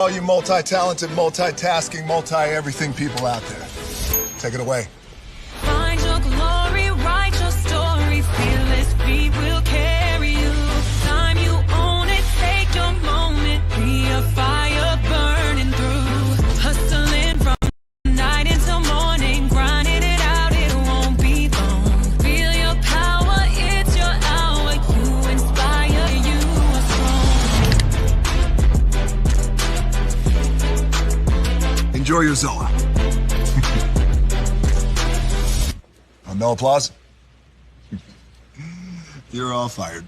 All you multi-talented, multitasking, multi-everything people out there. Take it away. Find your glory, write your story, fearless feet will carry you. Time you own it, take your moment, be a fire burning through. Hustling from night until morning, grinding it out, it won't be long. Feel your power, it's your hour, you inspire, you are strong. Enjoy your Zoa. Oh, no applause? You're all fired.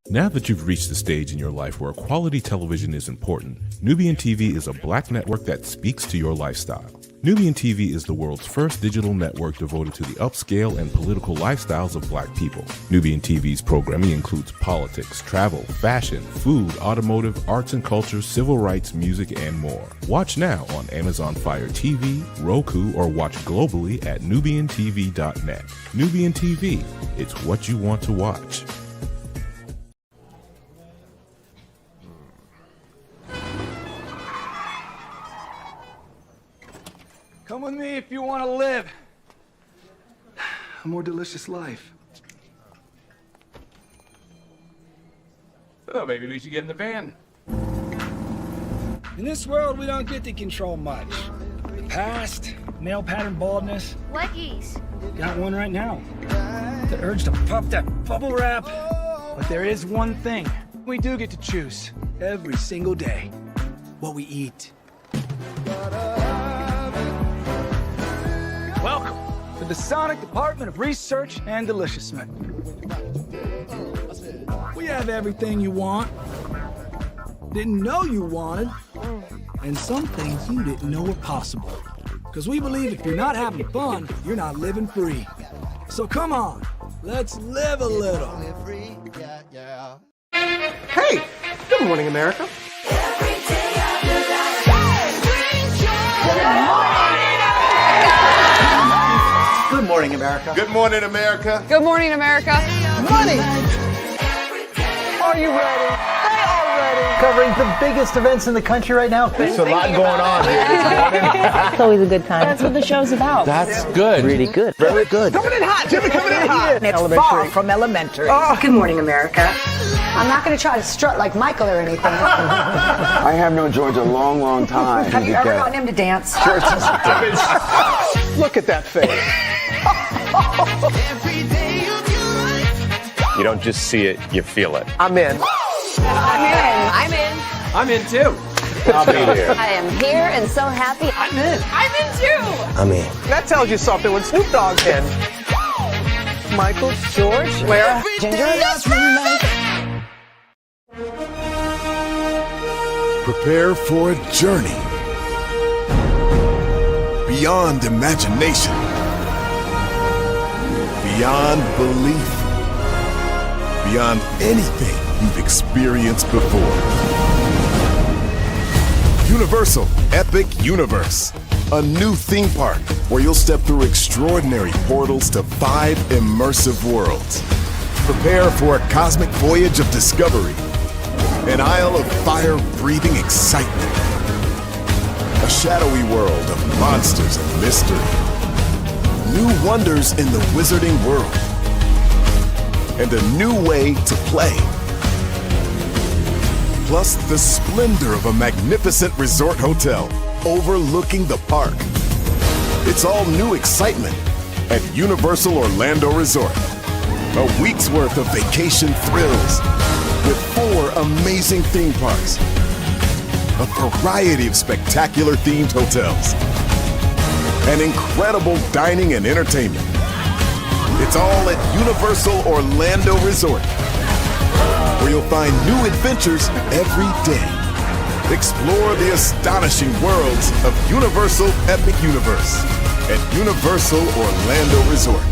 Now that you've reached the stage in your life where quality television is important, Nubian TV is a black network that speaks to your lifestyle. Nubian TV is the world's first digital network devoted to the upscale and political lifestyles of black people. Nubian TV's programming includes politics, travel, fashion, food, automotive, arts and culture, civil rights, music, and more. Watch now on Amazon Fire TV, Roku, or watch globally at nubiantv.net. Nubian TV, it's what you want to watch. Come with me if you want to live a more delicious life. Well, maybe we should get in the van. In this world, we don't get to control much. The past, male pattern baldness. Leggies. Got one right now. The urge to puff that bubble wrap. But there is one thing we do get to choose every single day. What we eat. Welcome to the Sonic Department of Research and Deliciousment. We have everything you want, didn't know you wanted, and some things you didn't know were possible. Because we believe if you're not having fun, you're not living free. So come on, let's live a little. Hey, good morning, America. Good morning, America. Good morning, America. Good morning, America. Money! Are you ready? They are ready. Covering the biggest events in the country right now. There's a lot going on here this morning. It's always a good time. That's what the show's about. That's good. Really good. Very good. Coming in hot, Jimmy, coming in hot. It's far from elementary. Good morning, America. I'm not going to try to strut like Michael or anything. I have known George a long, long time. Have you ever gotten him to dance? Look at that face. You don't just see it, you feel it. I'm in. I'm in. I'm in too. I'll be there. I am here and so happy. I'm in. I'm in too. I'm in. That tells you something when Snoop Dogg's in. Michael, George, Lara, Ginger. Prepare for a journey beyond imagination, beyond belief, beyond anything you've experienced before. Universal Epic Universe, a new theme park where you'll step through extraordinary portals to 5 immersive worlds. Prepare for a cosmic voyage of discovery, an isle of fire-breathing excitement, a shadowy world of monsters and mystery, new wonders in the wizarding world, and a new way to play. Plus the splendor of a magnificent resort hotel overlooking the park. It's all new excitement at Universal Orlando Resort. A week's worth of vacation thrills with 4 amazing theme parks, a variety of spectacular themed hotels, and incredible dining and entertainment. It's all at Universal Orlando Resort, where you'll find new adventures every day. Explore the astonishing worlds of Universal Epic Universe at Universal Orlando Resort.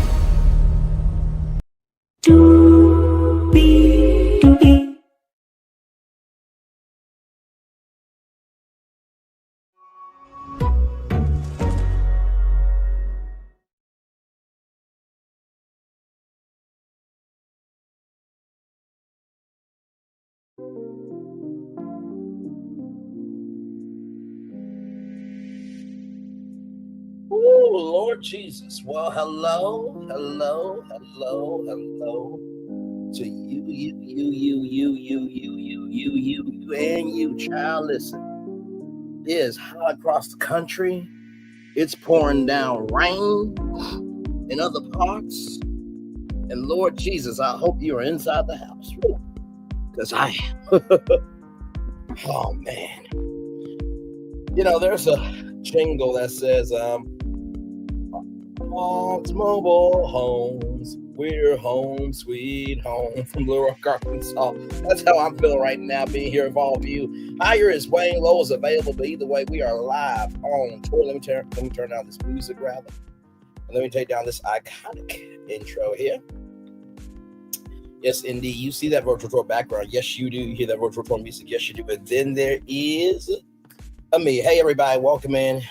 Lord Jesus. Well, hello to you, and you, child. Listen, it is hot across the country. It's pouring down rain in other parts. And Lord Jesus, I hope you are inside the house. Because I am. Oh, man. You know, there's a jingle that says, Bob's Mobile Homes, we're home, sweet home, from Little Rock, Arkansas. That's how I'm feeling right now, being here with all of you. Higher is Wayne, low is available, but either way, we are live on tour. Let me turn down this music, rather. And let me take down this iconic intro here. Yes, indeed. You see that virtual tour background. Yes, you do. You hear that virtual tour music. Yes, you do. But then there is me. Hey, everybody. Welcome in.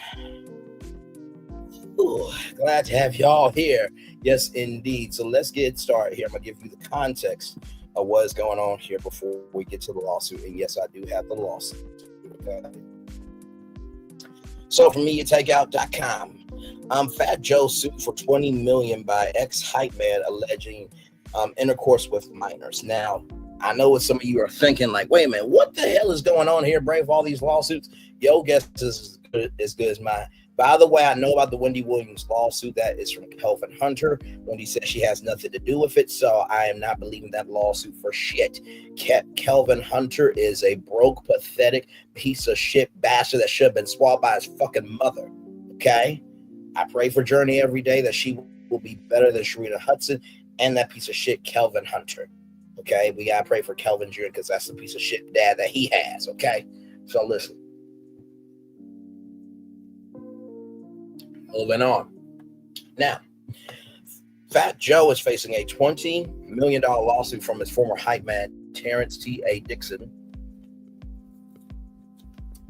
Ooh, glad to have y'all here. Yes, indeed. So let's get started here. I'm going to give you the context of what is going on here before we get to the lawsuit. And yes, I do have the lawsuit. Okay. So from MediaTakeout.com, Fat Joe sued for $20 million by ex-hype man alleging intercourse with minors. Now, I know what some of you are thinking, like, wait a minute, what the hell is going on here, Brave, all these lawsuits? Your guess is as good as mine. By the way, I know about the Wendy Williams lawsuit. That is from Kelvin Hunter. Wendy says she has nothing to do with it, so I am not believing that lawsuit for shit. Kelvin Hunter is a broke, pathetic piece of shit bastard that should have been swallowed by his fucking mother, okay? I pray for Journey every day that she will be better than Sharita Hudson and that piece of shit, Kelvin Hunter. Okay, we gotta pray for Kelvin Jr. because that's the piece of shit dad that he has. Okay, so listen. Moving on. Now, Fat Joe is facing a $20 million lawsuit from his former hype man, Terrence T.A. Dixon,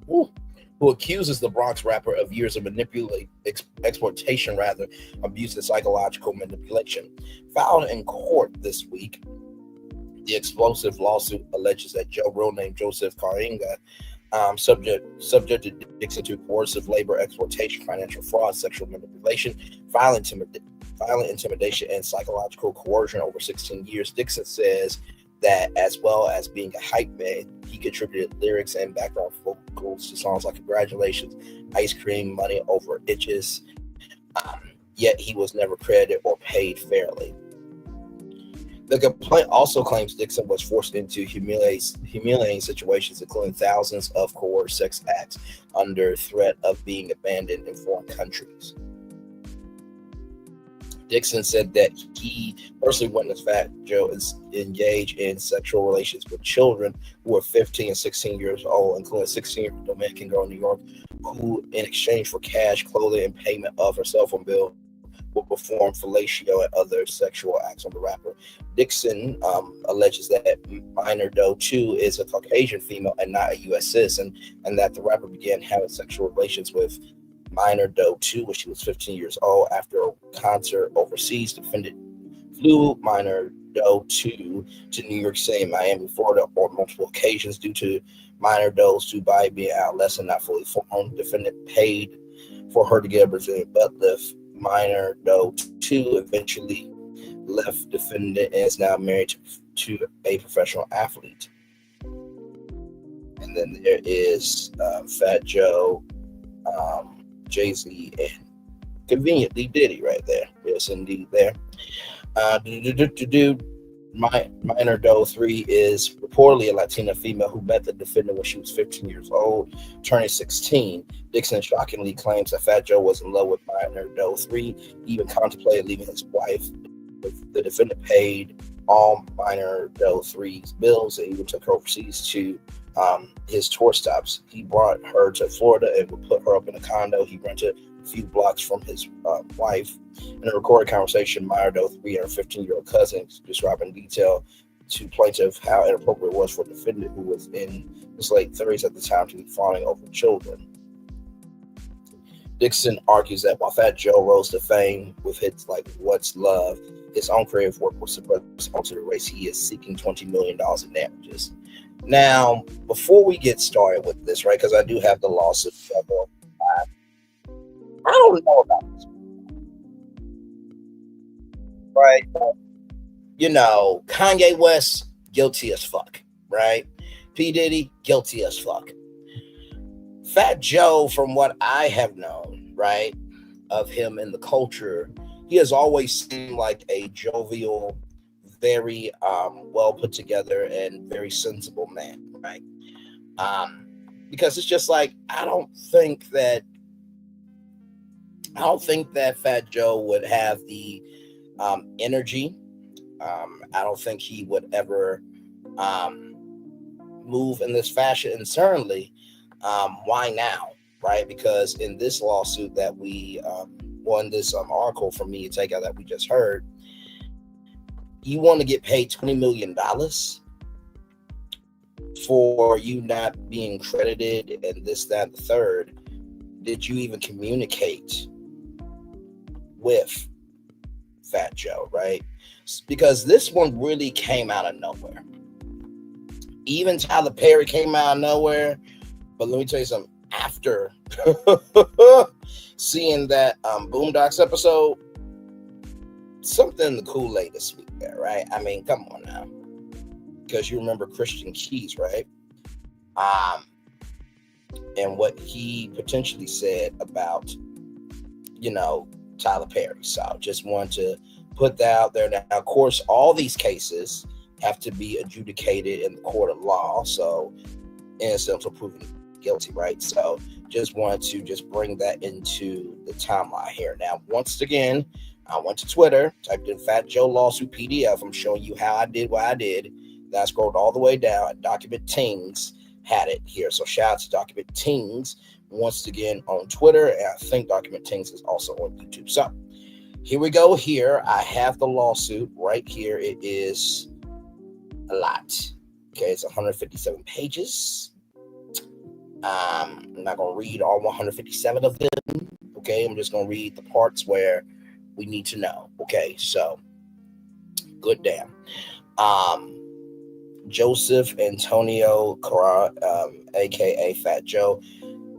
who accuses the Bronx rapper of years of exploitation, abuse and psychological manipulation. Filed in court this week, the explosive lawsuit alleges that Joe, real name Joseph Karinga, subjected Dixon to coercive labor, exploitation, financial fraud, sexual manipulation, violent intimidation, and psychological coercion over 16 years. Dixon says that as well as being a hype man, he contributed lyrics and background vocals to songs like Congratulations, Ice Cream, Money Over Itches, yet he was never credited or paid fairly. The complaint also claims Dixon was forced into humiliating situations, including thousands of coerced sex acts under threat of being abandoned in foreign countries. Dixon said that he personally witnessed Fat Joe engage in sexual relations with children who were 15 and 16 years old, including a 16-year-old Dominican girl in New York, who, in exchange for cash, clothing, and payment of her cell phone bill, will perform fellatio and other sexual acts on the rapper. Dixon alleges that minor Doe 2 is a Caucasian female and not a U.S. citizen, and that the rapper began having sexual relations with minor Doe 2 when she was 15 years old. After a concert overseas, defendant flew minor Doe 2 to New York City and Miami, Florida on multiple occasions due to minor Doe's 2 body being adolescent, not fully formed. Defendant paid for her to get a Brazilian butt lift. Minor Doe 2 eventually left defendant and is now married to a professional athlete. And then there is Fat Joe, Jay-Z, and conveniently Diddy right there. Yes, indeed, there. Minor Doe 3 is reportedly a Latina female who met the defendant when she was 15 years old, turning 16. Dixon shockingly claims that Fat Joe was in love with minor Doe 3, even contemplated leaving his wife. The defendant paid all minor Doe 3's bills and even took her overseas to his tour stops. He brought her to Florida and would put her up in a condo he rented a few blocks from his wife. In a recorded conversation, minor Doe 3 and her 15-year-old cousin described in detail to plaintiff how inappropriate it was for the defendant, who was in his late 30s at the time, to be fawning over children. Dixon argues that while Fat Joe rose to fame with hits like What's Love, his own creative work was suppressed onto the race. He is seeking $20 million in damages. Now, before we get started with this, right, because I do have the lawsuit. I don't know about this. right? You know, Kanye West, guilty as fuck, right? P. Diddy, guilty as fuck. Fat Joe, from what I have known, right, of him in the culture, he has always seemed like a jovial, very well put together and very sensible man, right? Because it's just like I don't think that Fat Joe would have the energy. I don't think he would ever move in this fashion, and certainly why now, right? Because in this lawsuit that we won, this article from Me Takeout that we just heard, you want to get paid $20 million for you not being credited and this, that, and the third. Did you even communicate with Fat Joe, right? Because this one really came out of nowhere. Even Tyler Perry came out of nowhere. But let me tell you something. After seeing that Boondocks episode, something in the Kool-Aid this week there, right? I mean, come on now. Because you remember Christian Keys, right? And what he potentially said about, you know, Tyler Perry. So just want to put that out there. Now, of course, all these cases have to be adjudicated in the court of law. So innocent until proven guilty, right? So just wanted to just bring that into the timeline here. Now, once again, I went to Twitter, typed in Fat Joe lawsuit PDF. I'm showing you how I did what I did. Then I scrolled all the way down. Document Tings had it here. So shout out to Document Tings once again on Twitter. And I think Document Tings is also on YouTube. So here we go. Here I have the lawsuit right here. It is a lot. Okay, it's 157 pages. I'm not going to read all 157 of them. Okay, I'm just going to read the parts where we need to know. Okay, so good damn. Joseph Antonio Carrera, aka Fat Joe,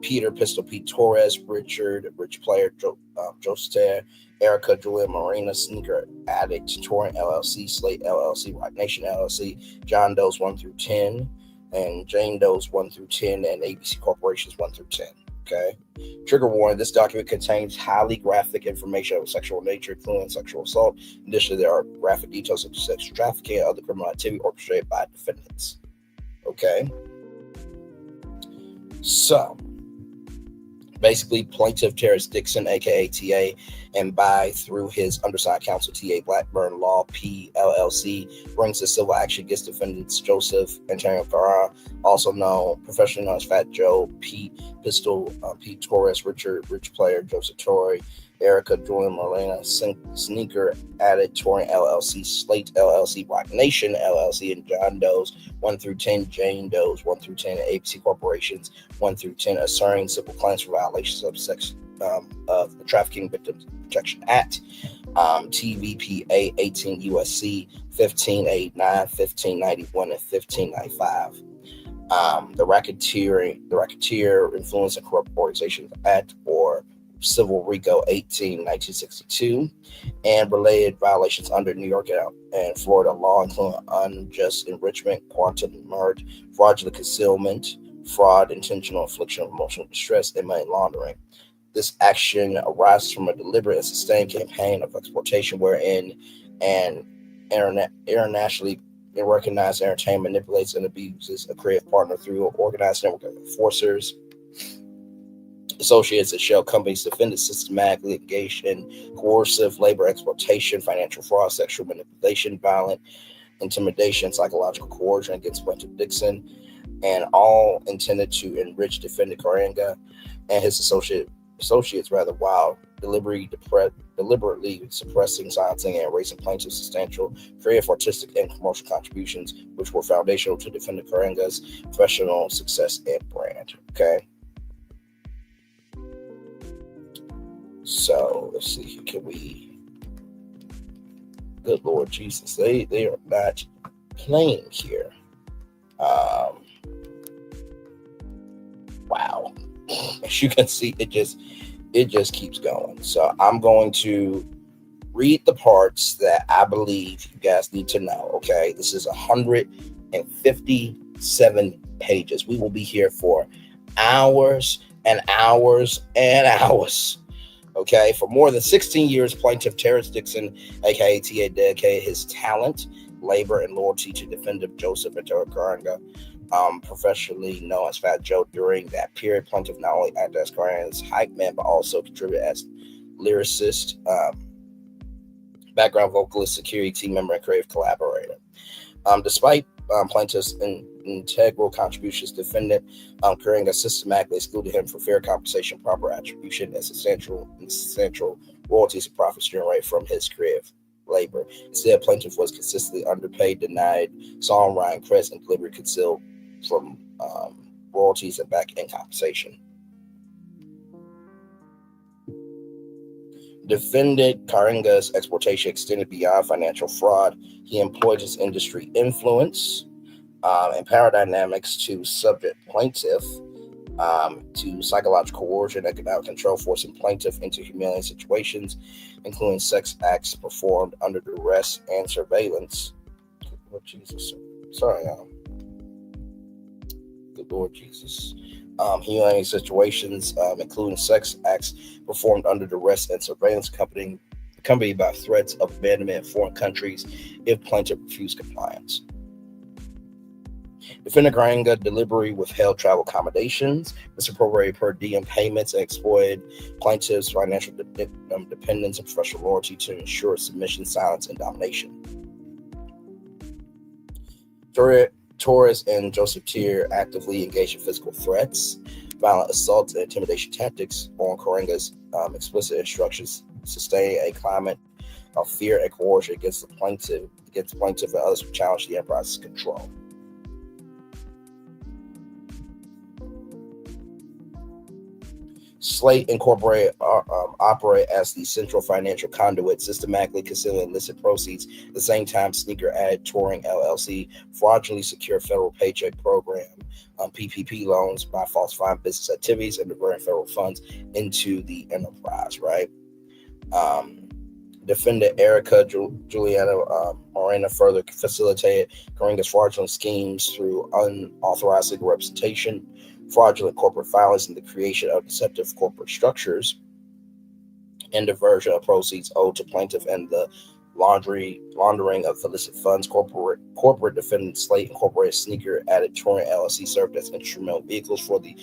Peter Pistol Pete Torres, Richard Rich Player, Joseph, Erica Julia Marina, Sneaker Addict, Torrent LLC, Slate LLC, Rock Nation LLC, John Doe's 1 through 10, and Jane Doe's 1 through 10, and ABC Corporation's 1 through 10. Okay. Trigger warning: this document contains highly graphic information of a sexual nature, including sexual assault. Additionally, there are graphic details of sex trafficking and other criminal activity orchestrated by defendants. Okay. So, basically, plaintiff Terrence Dixon, aka TA, and by through his undersigned counsel, TA Blackburn Law PLLC, brings a civil action against defendants Joseph Antonio Carrera, also known professionally known as Fat Joe, Pete Pistol, Pete Torres, Richard Rich Player, Joseph Torrey, Erica Julian Molina, Sneaker Addict, Torrent LLC, Slate LLC, Rock Nation LLC, and John Doe's 1 through 10, Jane Doe's 1 through 10, and ABC Corporations 1 through 10, asserting civil claims for violations of sex of the Trafficking Victims Protection Act, TVPA 18 USC 1589, 1591, and 1595. The Racketeer Influence and Corrupt Organizations Act, or Civil RICO 18, 1962, and related violations under New York and Florida law, including unjust enrichment, quantum merge, fraudulent concealment, fraud, intentional infliction of emotional distress, and money laundering. This action arises from a deliberate and sustained campaign of exploitation wherein an internationally recognized entertainment manipulates and abuses a creative partner through an organized network of enforcers, associates, and shell companies. Defendants systematically engaged in coercive labor exploitation, financial fraud, sexual manipulation, violent intimidation, psychological coercion against plaintiff Dixon, and all intended to enrich defendant Karenga and his associates while deliberately suppressing, silencing, and erasing plaintiff's substantial creative, artistic, and commercial contributions, which were foundational to defendant Karenga's professional success and brand. Okay. So let's see. Can we? Good Lord Jesus, they are not playing here. Wow. As you can see, it just keeps going. So I'm going to read the parts that I believe you guys need to know. Okay, this is 157 pages. We will be here for hours and hours and hours. Okay, for more than 16 years, plaintiff Terrence Dixon, aka TA, dedicated his talent, labor, and loyalty to defendant Joseph Karenga, professionally known as Fat Joe. During that period, plaintiff not only acted as Karenga's hype man, but also contributed as lyricist, background vocalist, security team member, and creative collaborator. Despite plaintiff's integral contributions, defendant Karenga systematically excluded him for fair compensation, proper attribution, and substantial royalties and profits generated from his creative labor. Instead, plaintiff was consistently underpaid, denied songwriting credits, and delivery concealed from royalties and back-end compensation. Defendant Karenga's exploitation extended beyond financial fraud. He employed his industry influence and power dynamics to subject plaintiff to psychological coercion, economic control, forcing plaintiff into humiliating situations, including sex acts performed under duress and surveillance. Lord Jesus, sorry, good Lord Jesus. Humiliating situations, including sex acts performed under duress and surveillance, accompanied by threats of abandonment in foreign countries if plaintiff refused compliance. Defendant Karenga deliberately withheld travel accommodations, misappropriated per diem payments, and exploited plaintiff's financial dependence and professional loyalty to ensure submission, silence, and domination. Torres and Joseph Tier actively engaged in physical threats, violent assaults, and intimidation tactics on Karenga's explicit instructions, sustaining a climate of fear and coercion against plaintiff and others who challenged the enterprise's control. Slate Incorporated operate as the central financial conduit, systematically concealing illicit proceeds. At the same time, Sneaker Ad Touring LLC fraudulently secured federal paycheck program PPP loans by falsifying business activities and diverting federal funds into the enterprise. Right. Defendant Erica Juliana Morena further facilitated Karenga's fraudulent schemes through unauthorized legal representation, fraudulent corporate filings, and the creation of deceptive corporate structures, and diversion of proceeds owed to plaintiff, and the laundering of illicit funds. Corporate defendant Slate Incorporated, Sneaker Added Touring LLC served as instrumental vehicles for the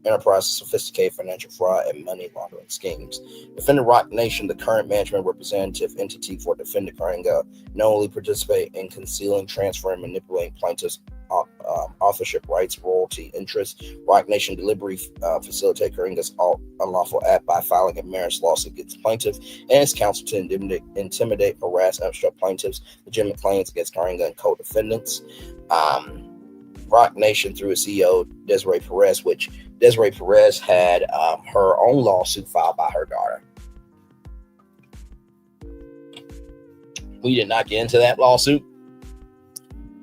enterprise's sophisticated financial fraud and money laundering schemes. Defendant Rock Nation, the current management representative entity for defendant Karenga, knowingly participate in concealing, transferring, manipulating plaintiffs' authorship rights, royalty interests. Rock Nation deliberately facilitate Karenga's unlawful act by filing a marriage lawsuit against plaintiff and his counsel to intimidate, harass, and obstruct plaintiffs' legitimate claims against Karenga and co-defendants. Rock Nation, through its CEO Desiree Perez, which Desiree Perez had her own lawsuit filed by her daughter. We did not get into that lawsuit,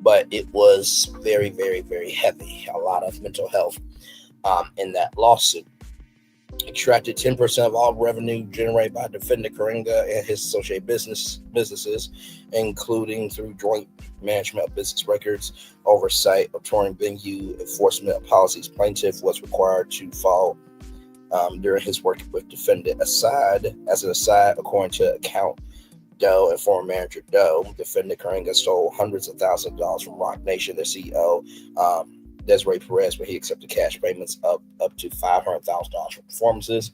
but it was very, very, very heavy. A lot of mental health in that lawsuit. Extracted 10% of all revenue generated by defendant Karenga and his associated businesses, including through joint management of business records, oversight of touring venue, enforcement of policies plaintiff was required to follow during his work with defendant. As an aside, according to account Doe and former manager Doe, defendant Karenga stole hundreds of thousands of dollars from Rock Nation, their CEO, Desiree Perez, where he accepted cash payments up to $500,000 for performances.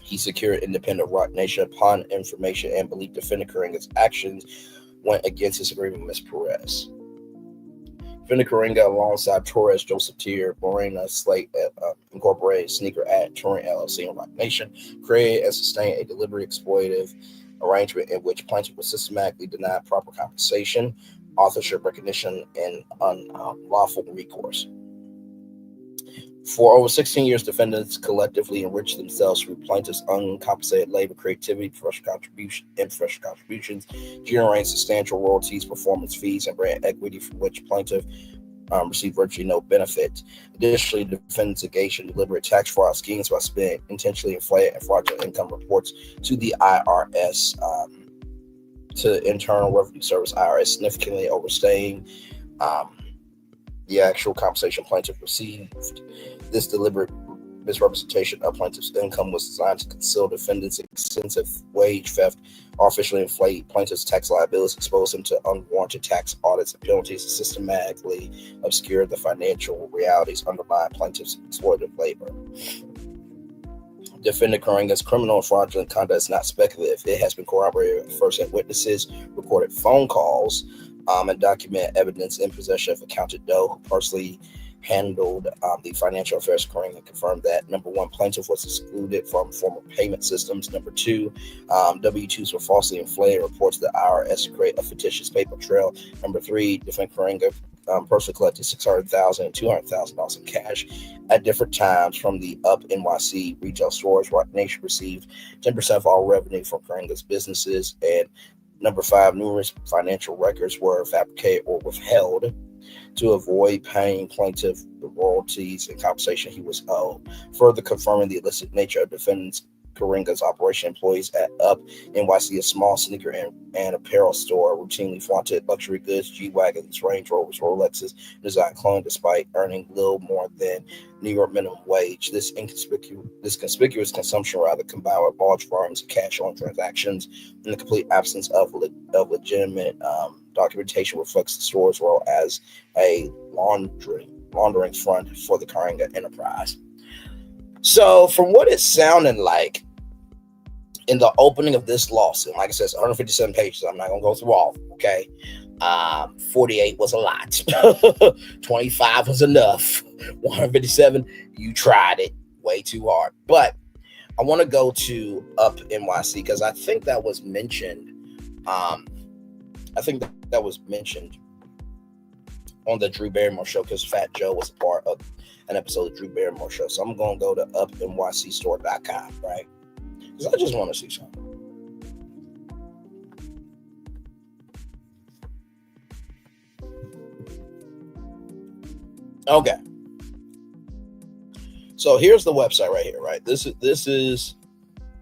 He secured independent Rock Nation upon information and belief defendant Karenga's actions went against his agreement with Ms. Perez. Defendant Karenga, alongside Torres, Joseph Tier, Morena, Slate Incorporated, Sneaker Ad Touring LLC, and Rock Nation, created and sustained a deliberate exploitative arrangement in which plaintiff was systematically denied proper compensation, authorship recognition, and unlawful recourse. For over 16 years, defendants collectively enriched themselves through plaintiffs' uncompensated labor, creativity, professional contributions, generating substantial royalties, performance fees, and brand equity, from which plaintiff received virtually no benefit. Additionally, defendants engaged in deliberate tax fraud schemes by submitting intentionally inflated and fraudulent income reports to the IRS, to the Internal Revenue Service, IRS, significantly overstaying the actual compensation plaintiff received. This deliberate misrepresentation of plaintiff's income was designed to conceal defendants' extensive wage theft, artificially inflate plaintiff's tax liabilities, expose him to unwarranted tax audits and penalties, and systematically obscure the financial realities underlying plaintiff's exploitative labor. Defendant Karenga's criminal and fraudulent conduct is not speculative. It has been corroborated with first-hand witnesses, recorded phone calls, and documented evidence in possession of accountant Doe, who personally handled the financial affairs of Karenga, confirmed that, number one, plaintiff was excluded from former payment systems. Number two, W-2s were falsely inflated, reports to the IRS to create a fictitious paper trail. Number three, defendant Karenga personally collected $600,000 and $200,000 in cash at different times from the Up NYC retail stores. Rock Nation received 10% of all revenue from Karenga's businesses. And number five, numerous financial records were fabricated or withheld to avoid paying plaintiff the royalties and compensation he was owed, further confirming the illicit nature of defendants Karenga's operation. Employees at Up NYC, a small sneaker and apparel store, routinely flaunted luxury goods, G-Wagons, Range Rovers, Rolexes, design clothing despite earning little more than New York minimum wage. This conspicuous consumption rather combined with large volumes of cash-on transactions and the complete absence of legitimate documentation reflects the store's role as a laundering front for the Karenga enterprise. So from what it's sounding like in the opening of this lawsuit, like I said, it's 157 pages. I'm not going to go through all of them, okay? 48 was a lot. 25 was enough. 157, you tried it way too hard. But I want to go to Up NYC because I think that was mentioned. That was mentioned on the Drew Barrymore show because Fat Joe was a part of an episode of Drew Barrymore show. So I'm going to go to upnycstore.com, right? Because I just want to see something. Okay. So here's the website right here, right? This is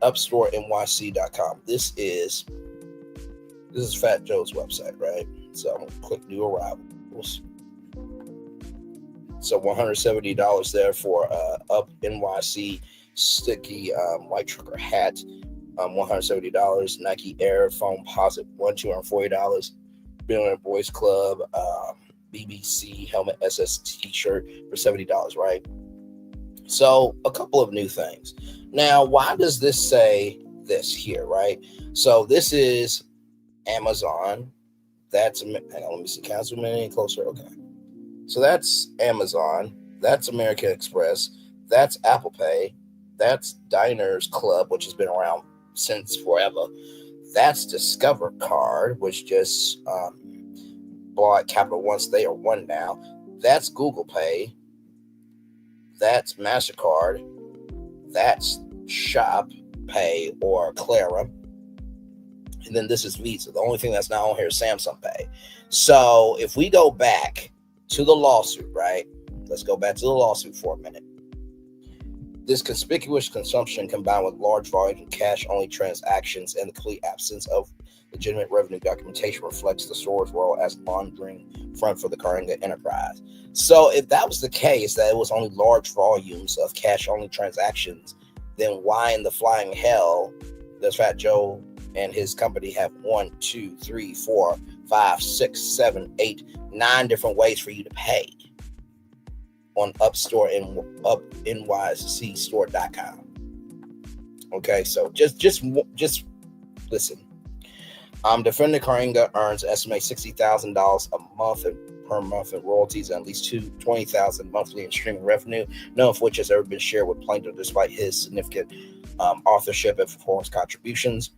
upstorenyc.com. This is Fat Joe's website, right? So I'm going to click new arrivals. So $170 there for Up NYC sticky white trucker hat. $170. Nike Air foam posit $240. Billionaire Boys Club BBC helmet SS t-shirt for $70, right? So a couple of new things. Now, why does this say this here, right? So this is Amazon. That's, hang on, let me see. Can I zoom in any closer? Okay. So that's Amazon. That's American Express. That's Apple Pay. That's Diners Club, which has been around since forever. That's Discover Card, which just bought Capital One. They are one now. That's Google Pay. That's MasterCard. That's Shop Pay or Clara. And then this is Visa. The only thing that's not on here is Samsung Pay. So if we go back to the lawsuit, right? Let's go back to the lawsuit for a minute. This conspicuous consumption combined with large volumes of cash-only transactions and the complete absence of legitimate revenue documentation reflects the store's role as a laundering front for the Karenga enterprise. So if that was the case, that it was only large volumes of cash-only transactions, then why in the flying hell does Fat Joe and his company have 1, 2, 3, 4, 5, 6, 7, 8, 9 different ways for you to pay on upnycstore.com? Okay, so just listen. Defendant Karenga earns estimated $60,000 a month per month in royalties and at least $20,000 monthly in streaming revenue, none of which has ever been shared with plaintiff despite his significant authorship and performance contributions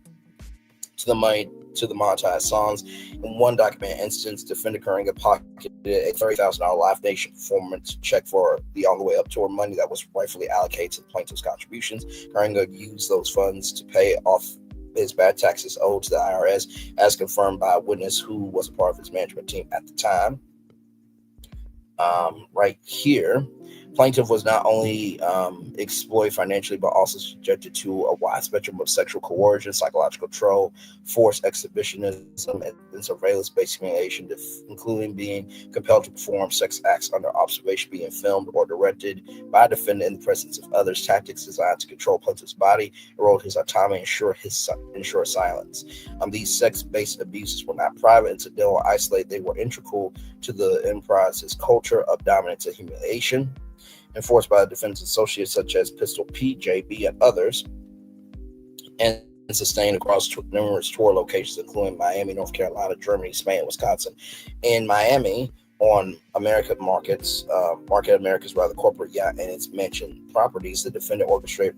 to the monetized songs. In one documented instance, defendant Karenga pocketed a $30,000 Live Nation performance check for the On the Way Up tour money that was rightfully allocated to the plaintiff's contributions. Karenga used those funds to pay off his bad taxes owed to the IRS, as confirmed by a witness who was a part of his management team at the time. right here. Plaintiff was not only exploited financially, but also subjected to a wide spectrum of sexual coercion, psychological control, forced exhibitionism, and surveillance-based humiliation, including being compelled to perform sex acts under observation, being filmed or directed by a defendant in the presence of others. Tactics designed to control plaintiff's body, erode his autonomy, and ensure silence. These sex-based abuses were not private, incidental, or isolated. They were integral to the enterprise's culture of dominance and humiliation, enforced by the defendant's associates such as Pistol Pete, JB, and others, and sustained across numerous tour locations, including Miami, North Carolina, Germany, Spain, Wisconsin. In Miami, on Market America's corporate yacht and its mansion properties, the defendant orchestrated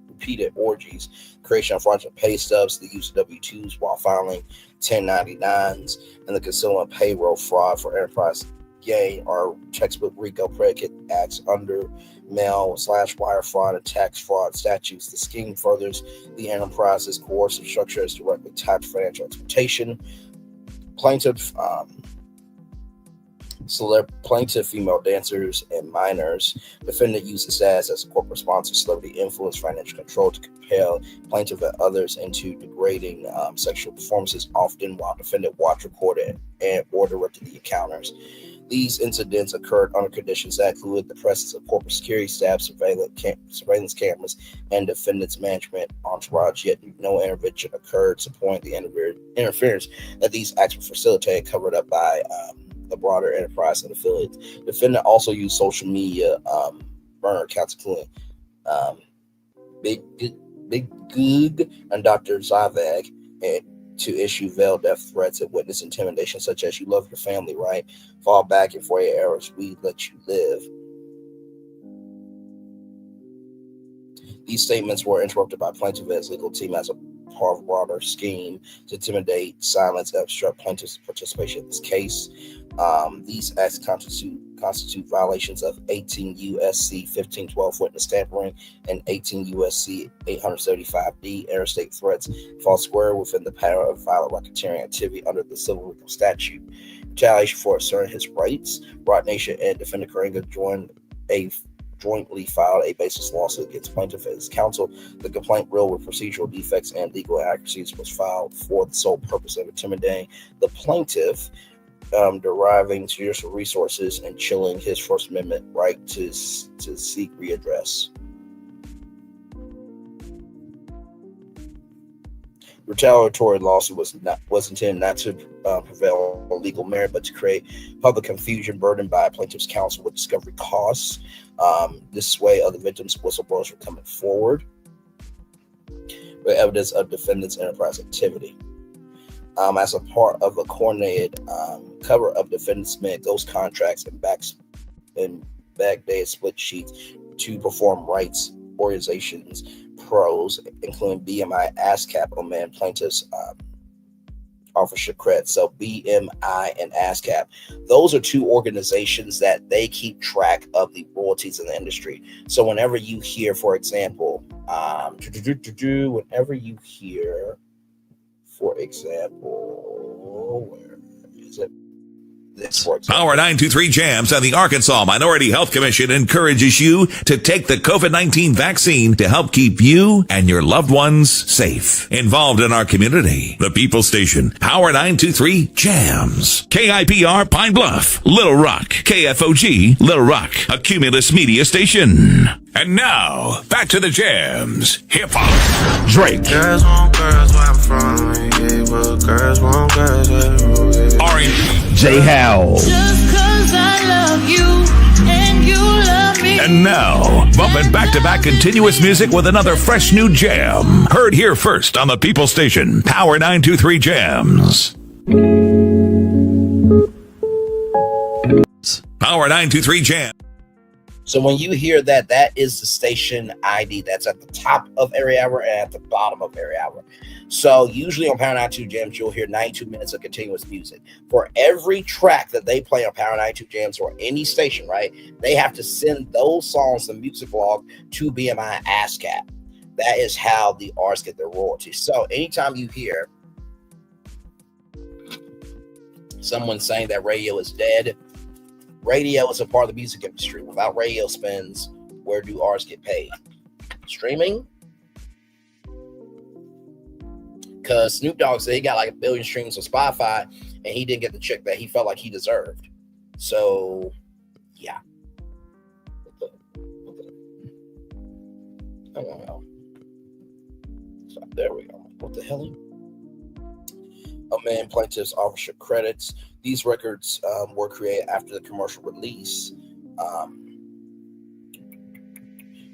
repeated orgies, creation of fraudulent pay stubs, the use of W-2s while filing 1099s, and the concealment of payroll fraud for enterprise gain or textbook RICO predicate acts under mail/wire fraud and tax fraud statutes. The scheme furthers the enterprise's coercive structure as directly tied to financial exploitation. Plaintiff female dancers and minors. Defendant uses status as a corporate sponsor, celebrity influence, financial control to compel plaintiff and others into degrading sexual performances, often while defendant watched, recorded, and or directed the encounters. These incidents occurred under conditions that included the presence of corporate security staff, surveillance cameras, and defendant's management entourage, yet no intervention occurred, supporting the interference that these acts were facilitated, covered up by the broader enterprise and affiliates. Defendant also used social media burner accounts, including Big Goog and Dr. Zavag, to issue veiled death threats and witness intimidation, such as "You love your family, right? Fall back in 48 hours, we let you live." These statements were interrupted by plaintiff and his legal team as a part of a broader scheme to intimidate, silence, and obstruct plaintiff's participation in this case. These acts constitute violations of 18 U.S.C. 1512 witness tampering and 18 U.S.C. 875D interstate threats, fall square within the pattern of violent racketeering activity under the Civil Legal Statute. Retaliation for asserting his rights. Rock Nation and defendant Karenga jointly filed a baseless lawsuit against plaintiff and his counsel. The complaint, riddled with procedural defects and legal inaccuracies, was filed for the sole purpose of intimidating the plaintiff, deriving judicial resources, and chilling his First Amendment right to seek redress. Retaliatory lawsuit was intended not to prevail on legal merit, but to create public confusion burdened by plaintiff's counsel with discovery costs. This way, other victims' whistleblowers were coming forward with evidence of defendant's enterprise activity. As a part of a coordinated cover-up, defendants made ghost contracts and backdated split sheets to perform rights organizations pros, including BMI, ASCAP, on man plaintiffs' officership credit. So BMI and ASCAP, those are two organizations that they keep track of the royalties in the industry. So whenever you hear, for example, where is it? Power 923 Jams and the Arkansas Minority Health Commission encourages you to take the COVID-19 vaccine to help keep you and your loved ones safe. Involved in our community, the People Station, Power 923 Jams, KIPR Pine Bluff, Little Rock, KFOG Little Rock, a Cumulus Media Station. And now, back to the jams. Hip-hop. Drake. Girls want girls where I'm from. Yeah, well, girls want girls where R&B. J. Howell. Just 'cause I love you and you love me. And now, bumping back-to-back continuous music with another fresh new jam. Heard here first on the People Station, Power 923 Jams. Power 923 Jams. So when you hear that, that is the station ID that's at the top of every hour and at the bottom of every hour. So usually on Power 92 Jams, you'll hear 92 minutes of continuous music. For every track that they play on Power 92 Jams or any station, right, they have to send those songs, the music log, to BMI ASCAP. That is how the artists get their royalties. So anytime you hear someone saying that radio is dead, Radio is a part of the music industry. Without radio spins, where do artists get paid? Streaming? Because Snoop Dogg said he got like 1 billion streams on Spotify, and he didn't get the check that he felt like he deserved. So, yeah. Oh, so there we go. What the hell? Man, plaintiffs authorship credits. These records were created after the commercial release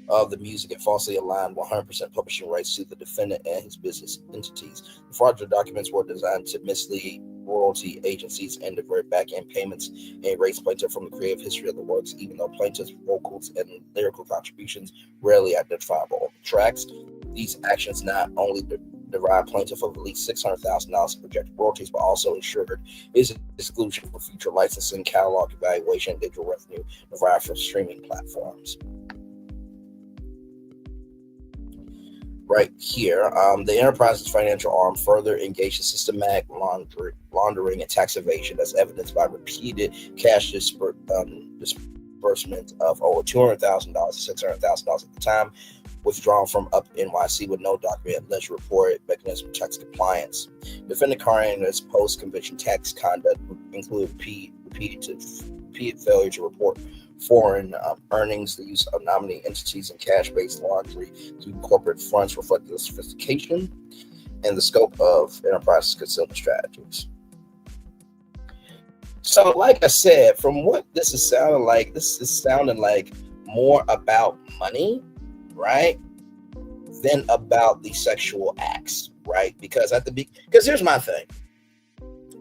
of the music and falsely aligned 100% publishing rights to the defendant and his business entities. The fraudulent documents were designed to mislead royalty agencies and divert back-end payments and erase plaintiff from the creative history of the works, even though plaintiff's vocals and lyrical contributions rarely identifiable on the tracks. These actions not only derive plaintiff of at least $600,000 in projected royalties, but also ensured his exclusion for future licensing, catalog evaluation, and digital revenue derived from streaming platforms. Right here, the enterprise's financial arm further engaged in systematic laundering and tax evasion, as evidenced by repeated cash disbursement of over $200,000 to $600,000 at the time, withdrawn from Up NYC with no documented alleged report mechanism for tax compliance. Defendant Carran's post-conviction tax conduct included repeated failure to report foreign earnings, the use of nominee entities, and cash-based laundry through corporate funds reflecting the sophistication and the scope of enterprise's consumer strategies. So, like I said, from what this is sounding like more about money, right, than about the sexual acts, right? Because here's my thing: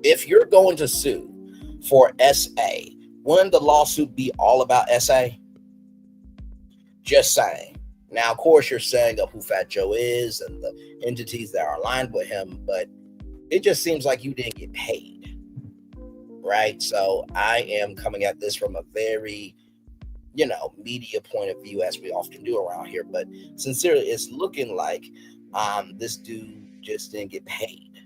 if you're going to sue for SA, wouldn't the lawsuit be all about SA? Just saying. Now, of course, you're saying of who Fat Joe is and the entities that are aligned with him, but it just seems like you didn't get paid, right? So I am coming at this from a very, media point of view, as we often do around here. But sincerely, it's looking like this dude just didn't get paid.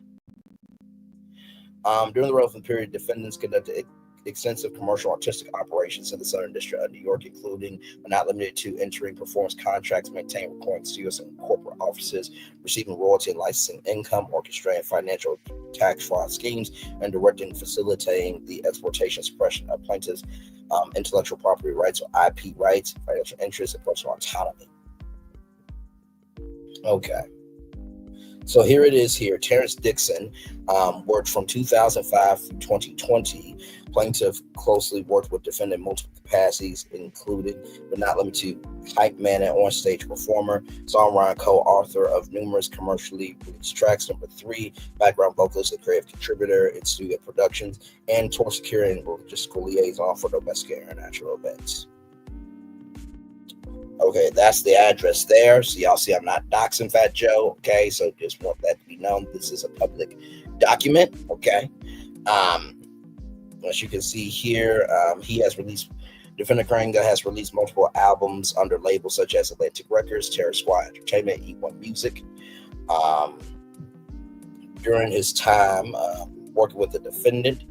During the relevant period, defendants conducted extensive commercial artistic operations in the Southern District of New York, including but not limited to entering performance contracts, maintaining recording studios and corporate offices, receiving royalty and licensing income, orchestrating financial tax fraud schemes, and directing and facilitating the exportation and suppression of plaintiffs' intellectual property rights or IP rights, financial interests, and personal autonomy. Okay. So here it is here. Terrence Dixon worked from 2005 through 2020. Plaintiff closely worked with defendant in multiple capacities, including but not limited to hype man and on-stage performer, songwriter, co-author of numerous commercially released tracks. Number 3, background vocalist and creative contributor in studio productions, and tour security and logistical liaison for domestic and international events. Okay, that's the address there. So y'all see I'm not doxing Fat Joe, okay? So just want that to be known. This is a public document, okay? As you can see here, Defendant Karanga has released multiple albums under labels such as Atlantic Records, Terror Squad Entertainment, E1 Music. During his time working with the defendant,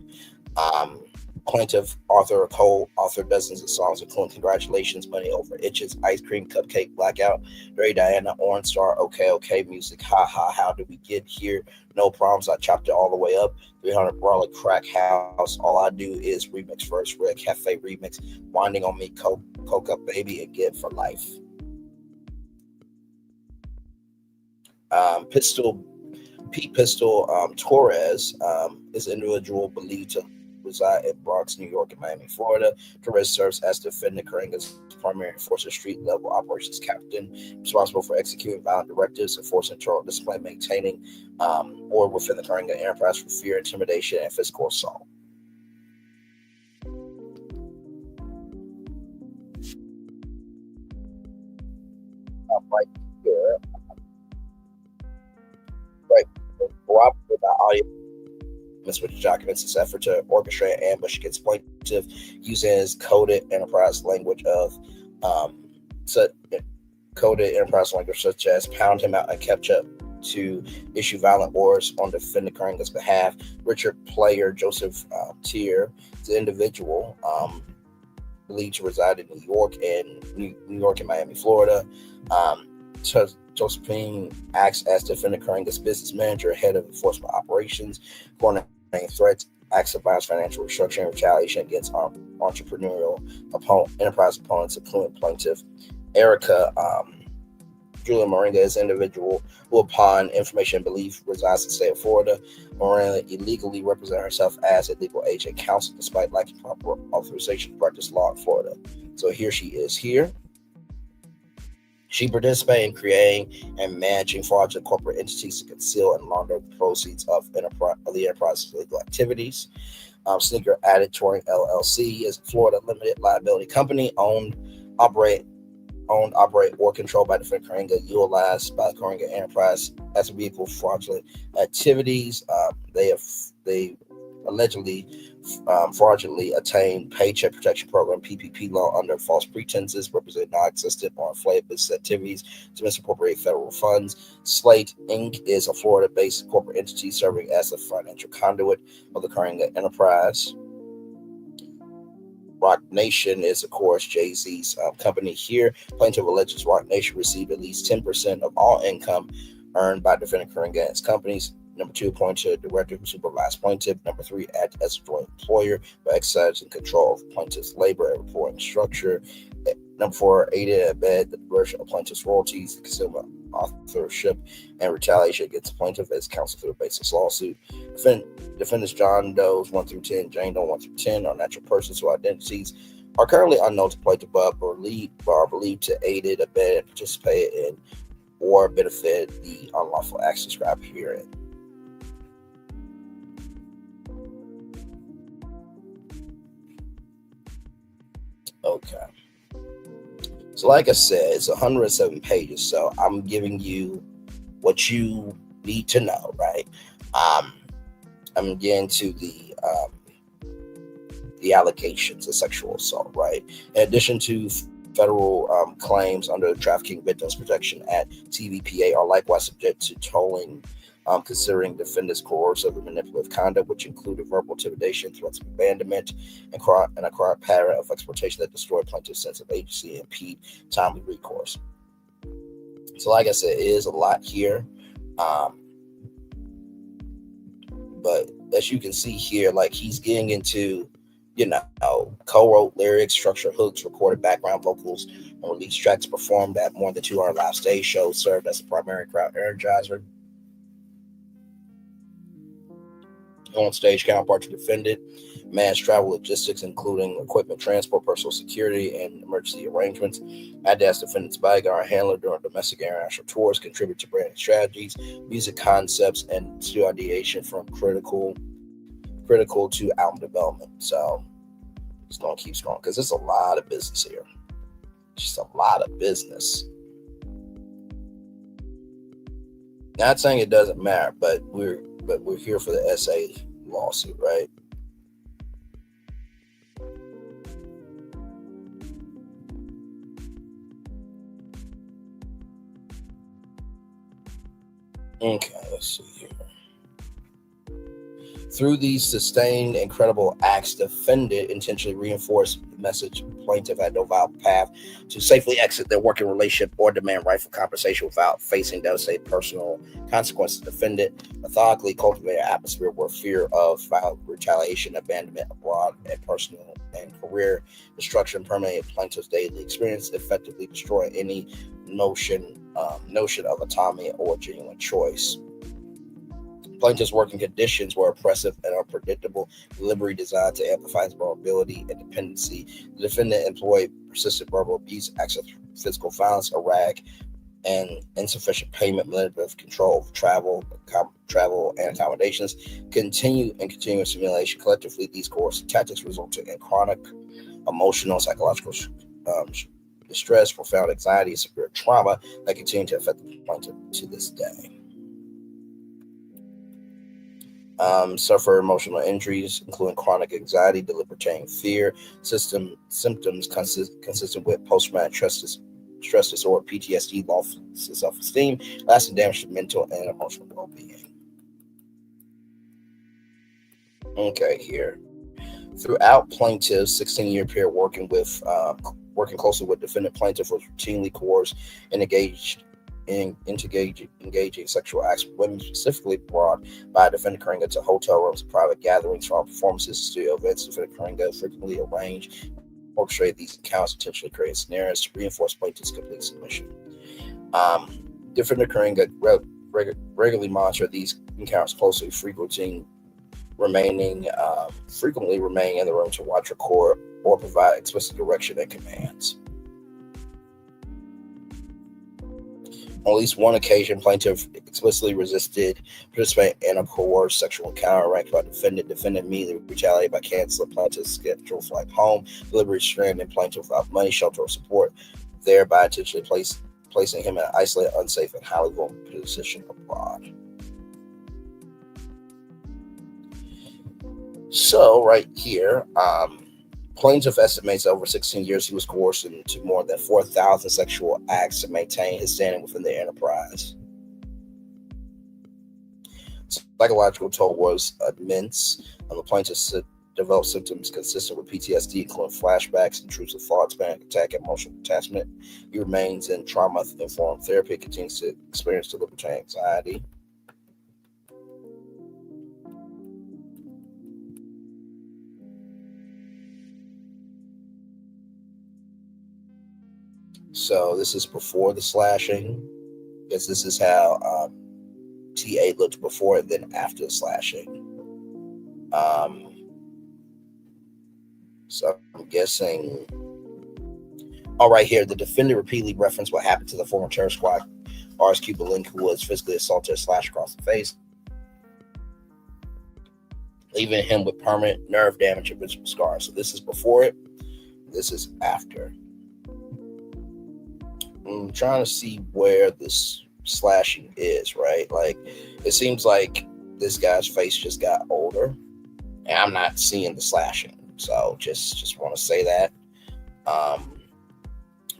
plaintiff co-authored dozens of songs, including Congratulations, Money Over Itches, Ice Cream, Cupcake, Blackout, Ray Diana, Orange Star, Okay, Music, Ha Ha, How Did We Get Here, No Problems, I Chopped It All the Way Up, 300 Brawler, Crack House, All I Do Is Remix First, Red Cafe Remix, Winding on Me, Coke Up Baby, and Get for Life. Pete Pistol Torres is an individual believed to reside in Bronx, New York, and Miami, Florida. Torres serves as defendant Karanga's primary enforcer, street-level operations captain, responsible for executing violent directives, enforcing internal discipline, maintaining or within the Karanga enterprise for fear, intimidation, and physical assault. Right here, corroborated by audio which documents his effort to orchestrate an ambush against plaintiff using his coded enterprise language such as pound him out and capture to issue violent orders on defendant Karanga's behalf. Richard Player, Joseph Tier, the individual believed to reside in New York and Miami, Florida. Josephine acts as defendant Karenga's business manager, head of enforcement operations, coordinating threats, acts of violence, financial restructuring, retaliation against entrepreneurial enterprise opponents, including plaintiff Erica. Julia Moringa is an individual who, upon information and belief, resides in the state of Florida. Moringa illegally represented herself as a legal agent counsel despite lacking proper authorization to practice law in Florida. So here she is here. She participated in creating and managing fraudulent corporate entities to conceal and launder proceeds of the enterprise's legal activities. Sneaker Addict Touring LLC is a Florida limited liability company owned, operate, or controlled by defendant Karenga, utilized by the Karenga Enterprise as a vehicle for fraudulent activities. They allegedly fraudulently obtained Paycheck Protection Program (PPP) loan under false pretenses, represent non-existent or inflated business activities to misappropriate federal funds. Slate Inc. is a Florida-based corporate entity serving as a financial conduit of the Karenga Enterprise. Rock Nation is, of course, Jay-Z's company here. Plaintiff alleges Rock Nation received at least 10% of all income earned by defendant Karenga and its companies. Number 2, appointed a director who supervised plaintiff. Number 3, act as a joint employer by exercising control of plaintiff's labor and reporting structure. Number 4, aided and abetted the diversion of plaintiff's royalties, concealment, authorship, and retaliation against the plaintiff as counsel for the baseless lawsuit. Defendants John Doe's 1 through 10, Jane Doe 1 through 10 are natural persons whose identities are currently unknown to plaintiff, but are believed to aided, abetted, participated in, or benefit the unlawful acts described herein. Okay. So like I said, it's 107 pages, so I'm giving you what you need to know, right? I'm getting to the allegations of sexual assault, right? In addition to federal claims under the Trafficking Victims Protection Act, TVPA are likewise subject to tolling, considering defendants' coercive and manipulative conduct, which included verbal intimidation, threats of abandonment, and a chronic pattern of exploitation that destroyed plaintiff's sense of agency and impede timely recourse. So like I said, it is a lot here. But as you can see here, like he's getting into, co-wrote lyrics, structured hooks, recorded background vocals, and released tracks performed at more than 200 live stage shows, served as a primary crowd energizer. On stage counterpart to defendant, managed travel logistics, including equipment, transport, personal security, and emergency arrangements. Acted as defendant's bodyguard handler during domestic and international tours, contribute to branding strategies, music concepts, and studio ideation from critical to album development. So just gonna keep strong because there's a lot of business here. Just a lot of business. Not saying it doesn't matter, but we're here for the SA lawsuit, right? Okay, let's see here. Through these sustained and credible acts, defendant intentionally reinforced the message plaintiff had no viable path to safely exit their working relationship or demand rightful compensation without facing devastating personal consequences. Defendant methodically cultivated an atmosphere where fear of violent retaliation, abandonment abroad, and personal and career destruction permeated plaintiff's daily experience, effectively destroying any notion of autonomy or genuine choice. Plaintiff's working conditions were oppressive and unpredictable, deliberately designed to amplify his vulnerability and dependency. The defendant employed persistent verbal abuse, acts of physical violence, erratic and insufficient payment, manipulative control of travel and accommodations, continuous simulation. Collectively, these coercive tactics resulted in chronic emotional, psychological distress, profound anxiety, and severe trauma that continue to affect the plaintiff to this day. Suffer emotional injuries, including chronic anxiety, debilitating fear, symptoms consistent with post-traumatic stress disorder, PTSD, loss of self-esteem, lasting damage to mental and emotional well-being. Okay, here. Throughout plaintiff's 16-year period working closely with defendant, plaintiff was routinely coerced and engaging sexual acts with women, specifically brought by defendant Karinga to hotel rooms, private gatherings, from performances, studio events. Defendant Karinga frequently arranged, orchestrated these encounters, intentionally created scenarios to reinforce plaintiff's complete submission. Defendant Karinga regularly monitored these encounters closely, frequently remaining in the room to watch, record, or provide explicit direction and commands. On at least one occasion, plaintiff explicitly resisted participating in a coerced sexual encounter arranged by defendant. Defendant immediately retaliated by canceling plaintiff's scheduled flight home, deliberately stranding plaintiff without money, shelter, or support, thereby intentionally placing him in an isolated, unsafe, and highly vulnerable position abroad. So, right here, plaintiff estimates that over 16 years he was coerced into more than 4,000 sexual acts to maintain his standing within the enterprise. Psychological toll was immense. The plaintiff developed symptoms consistent with PTSD, including flashbacks, intrusive thoughts, panic attack, emotional attachment. He remains in trauma-informed therapy, continues to experience deliberate anxiety. So this is before the slashing, because this is how TA looked before and then after the slashing. So I'm guessing. All right, here the defendant repeatedly referenced what happened to the former terror squad RSQ Belink, who was physically assaulted and slashed across the face, leaving him with permanent nerve damage and visible scars. So this is before it. This is after. I'm trying to see where this slashing is, right? Like, it seems like this guy's face just got older, and I'm not seeing the slashing. So just want to say that.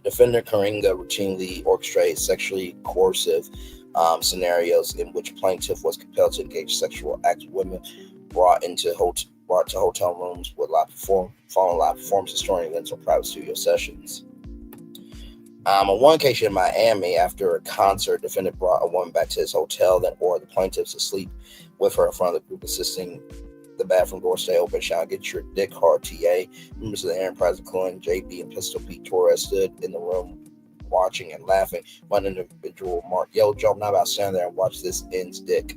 Defendant Karinga routinely orchestrated sexually coercive scenarios in which plaintiff was compelled to engage sexual acts with women, brought to hotel rooms with following live performances, touring events, or private studio sessions. On one occasion in Miami, after a concert, defendant brought a woman back to his hotel, then ordered the plaintiffs to sleep with her in front of the group, insisting the bathroom door stay open, shouting, "Get your dick hard, TA." Members of the enterprise, including JB and Pistol Pete Torres, stood in the room watching and laughing. One individual remarked, "Yo, Joe, I'm not about to stand there and watch this end's dick."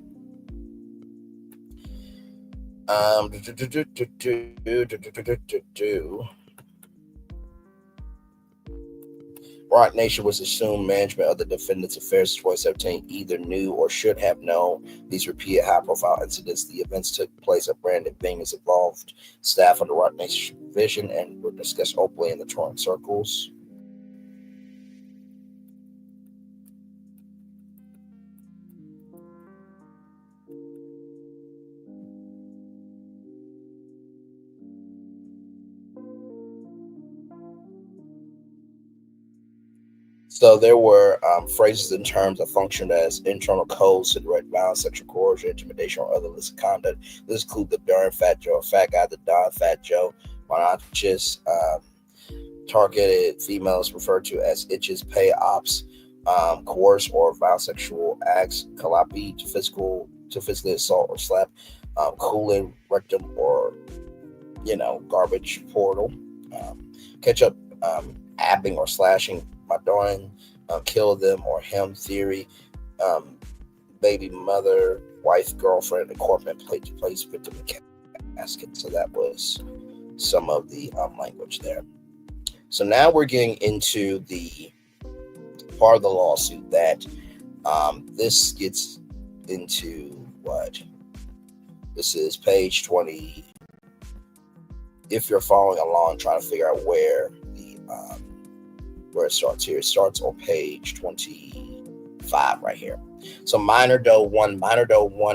Rock Nation was assumed management of the defendant's affairs in 2017 either knew or should have known these repeated high-profile incidents. The events took place at Brandon Bing's involved staff under Rock Nation supervision and were discussed openly in the touring circles. So there were phrases and terms that functioned as internal codes to direct violence, sexual coercion, intimidation, or other illicit conduct. This include the darn Fat Joe, Fat Guy, the Don Fat Joe, Monarchist, targeted females referred to as itches, pay ops, coerce or violent sexual acts, calapi to physically assault or slap, cooling, rectum, or garbage portal, ketchup, abbing or slashing, Madoin, kill them or him theory, baby mother, wife, girlfriend, incorporate place victim casket. So that was some of the language there. So now we're getting into the part of the lawsuit that this gets into what? This is page 20. If you're following along, trying to figure out where it starts here. It starts on page 25 right here. So Minor Doe 1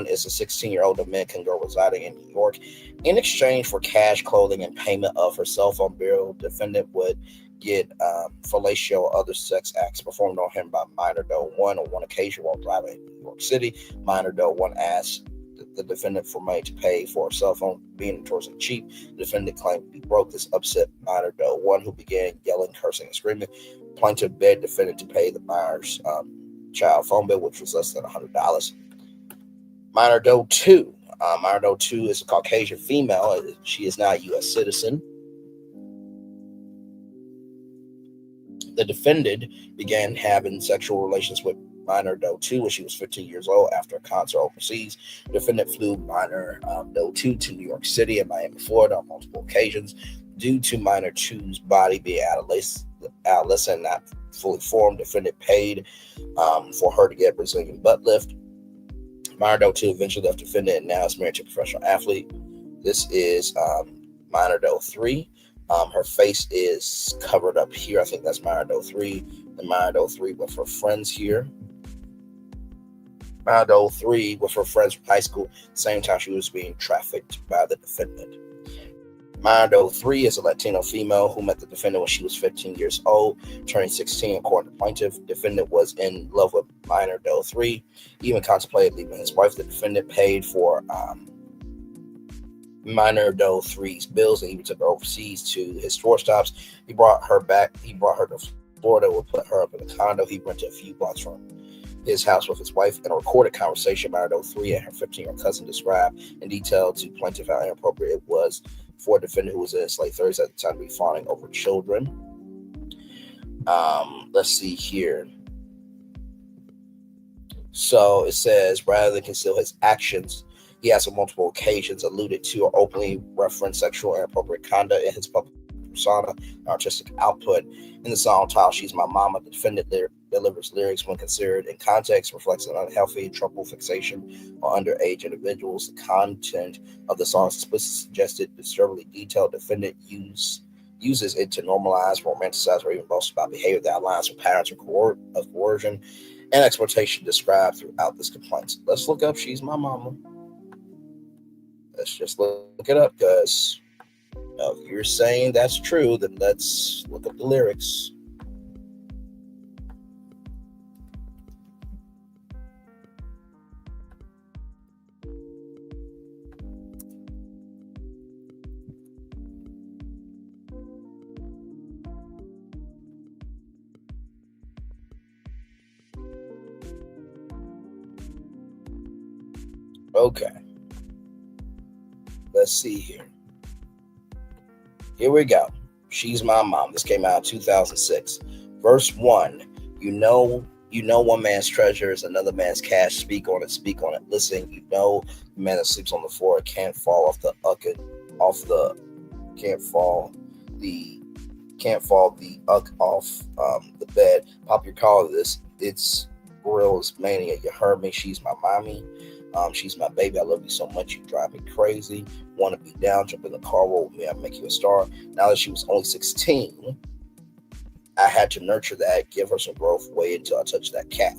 is a 16-year-old Dominican girl residing in New York. In exchange for cash, clothing, and payment of her cell phone bill, defendant would get fellatio or other sex acts performed on him by Minor Doe 1. On one occasion while driving in New York City, Minor Doe 1 asked the defendant for money to pay for a cell phone being notoriously cheap. The defendant claimed to be broke. This upset minor Doe 1, who began yelling, cursing, and screaming. Plaintiff begged defendant to pay the minor's child phone bill, which was less than $100. Minor Doe 2. Minor Doe 2 is a Caucasian female. She is not a U.S. citizen. The defendant began having sexual relations with minor Doe 2 when she was 15 years old after a concert overseas. The defendant flew minor Doe 2 to New York City and Miami, Florida on multiple occasions. Due to minor 2's body being adolescent, not fully formed, defendant paid for her to get a Brazilian butt lift. Minor Doe 2 eventually left defendant and now is married to a professional athlete. This is minor Doe 3. Her face is covered up here. I think that's minor Doe 3. And minor Doe 3 with her friends here. Minor Doe 3 with her friends from high school. Same time she was being trafficked by the defendant. Minor Doe 3 is a Latino female who met the defendant when she was 15 years old, turning 16 according to plaintiff. Defendant was in love with minor Doe 3, even contemplated leaving his wife. The defendant paid for minor Doe 3's bills and even took her overseas to his tour stops. He brought her to Florida, would put her up in a condo he rented a few blocks from his house with his wife. In a recorded conversation, minor Doe 3 and her 15-year-old cousin described in detail to plaintiff how inappropriate it was for a defendant who was in his late 30s at the time to be fawning over children. Let's see here. So it says, rather than conceal his actions, he has on multiple occasions alluded to or openly referenced sexual and inappropriate conduct in his public persona and artistic output. In the song titled She's My Mama, the defendant delivers lyrics when considered in context, reflects an unhealthy, troubled fixation on underage individuals. The content of the song is explicitly suggested, disturbingly detailed. Defendant uses it to normalize, romanticize, or even boast about behavior that aligns with patterns of coercion and exploitation described throughout this complaint. Let's look up She's My Mama. Let's just look it up, because if you're saying that's true, then let's look up the lyrics. Okay. Let's see here. Here we go. She's My Mom. This came out in 2006. Verse 1. You know one man's treasure is another man's cash. Speak on it. Listen, you know the man that sleeps on the floor can't fall the bed. Pop your collar. It's Grills Mania. You heard me. She's my mommy. She's my baby. I love you so much. You drive me crazy. Want to be down? Jump in the car, roll with me. I'll make you a star. Now that she was only 16, I had to nurture that, give her some growth. Wait until I touch that cat.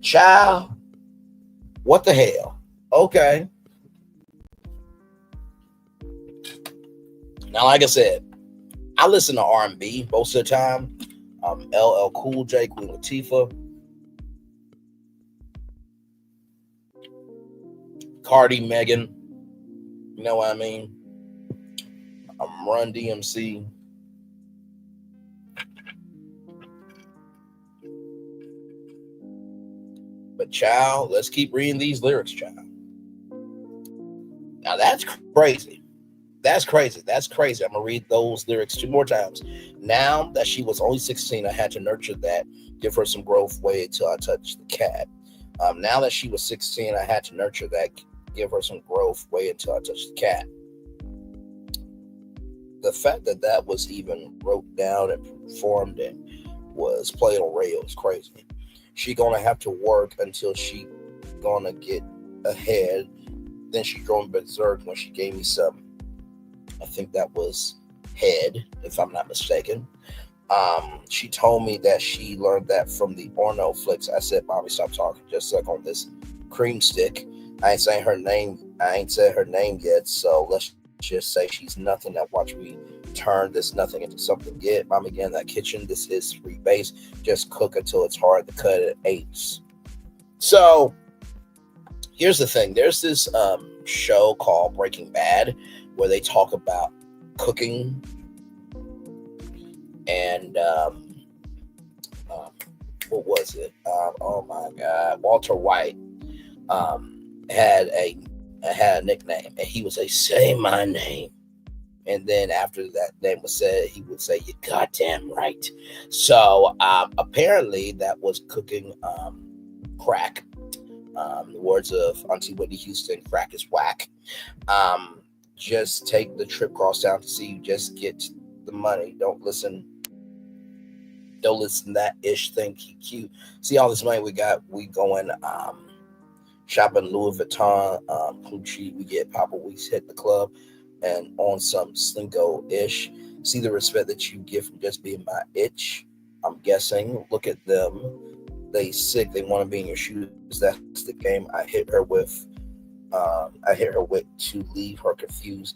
Child, what the hell? Okay. Now, like I said, I listen to R&B most of the time. LL Cool J, Queen Latifah, Cardi, Megan, you know what I mean? Run DMC. But child, let's keep reading these lyrics, child. Now that's crazy. That's crazy. I'm going to read those lyrics 2 more times. Now that she was only 16, I had to nurture that, give her some growth, wait until I touch the cat. Now that she was 16, I had to nurture that, give her some growth, wait until I touch the cat. The fact that was even wrote down and performed and was played on radio is crazy. She gonna have to work until she gonna get ahead. Then she drove berserk when she gave me some. I think that was head, if I'm not mistaken. She told me that she learned that from the Orno flicks. I said, Mommy, stop talking. Just suck on this cream stick. I ain't said her name yet, so let's just say she's nothing. Now watch me turn this nothing into something good. Mommy, get in that kitchen. This is free base. Just cook until it's hard to cut at 8s. So here's the thing. There's this show called Breaking Bad where they talk about cooking and what was it? Oh my God, Walter White had a nickname, and he would say, "Say my name." And then after that name was said, he would say, "You goddamn right." So apparently that was cooking crack. The words of Auntie Whitney Houston, crack is whack. Just take the trip cross down to see you. Just get the money. Don't listen to that ish thing cute. See all this money we got. We going shopping Louis Vuitton, Gucci. We get Papa Weeks, hit the club, and on some slinko ish. See the respect that you get from just being my itch. I'm guessing. Look at them. They sick. They want to be in your shoes. That's the game I hit her with. To leave her confused.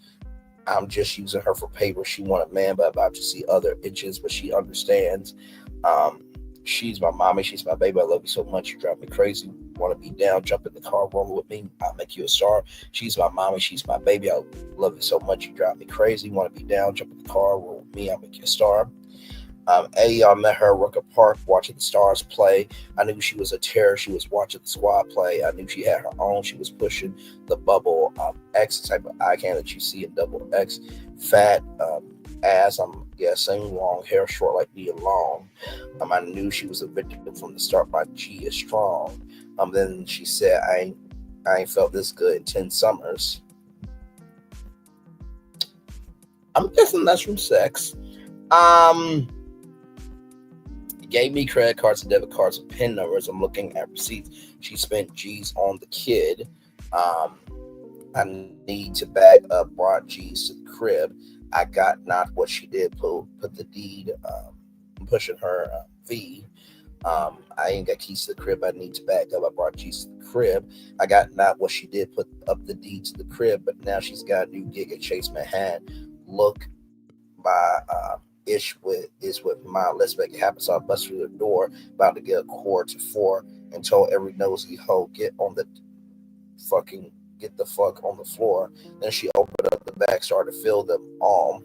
I'm just using her for paper. She want a man, but about to see other itches, but she understands. She's my mommy. She's my baby. I love you so much. You drive me crazy. Want to be down? Jump in the car, roll with me. I'll make you a star. She's my mommy. She's my baby. I love you so much. You drive me crazy. Want to be down? Jump in the car, roll with me. I'll make you a star. I met her at Rucker Park watching the Stars play. I knew she was a terror. She was watching the squad play. I knew she had her own. She was pushing the bubble X, the type of eye candy that you see in double X. Fat ass, I'm guessing. Long hair, short like Nia Long. I knew she was a victim from the start. My G is strong. Then she said, I ain't felt this good in 10 summers. I'm guessing that's from sex. Gave me credit cards and debit cards and PIN numbers. I'm looking at receipts. She spent G's on the kid. I need to bag up, brought G's to the crib. I got not what she did, put the deed, pushing her V. I ain't got keys to the crib. I need to bag up. I brought G's to the crib. I got not what she did, put up the deed to the crib, but now she's got a new gig at Chase Manhattan. Look, my is with my let's make it happen. So I bust through the door, about to get a cord to 4, and told every nosy hoe get the fuck on the floor. Then she opened up the bag, started to fill them all,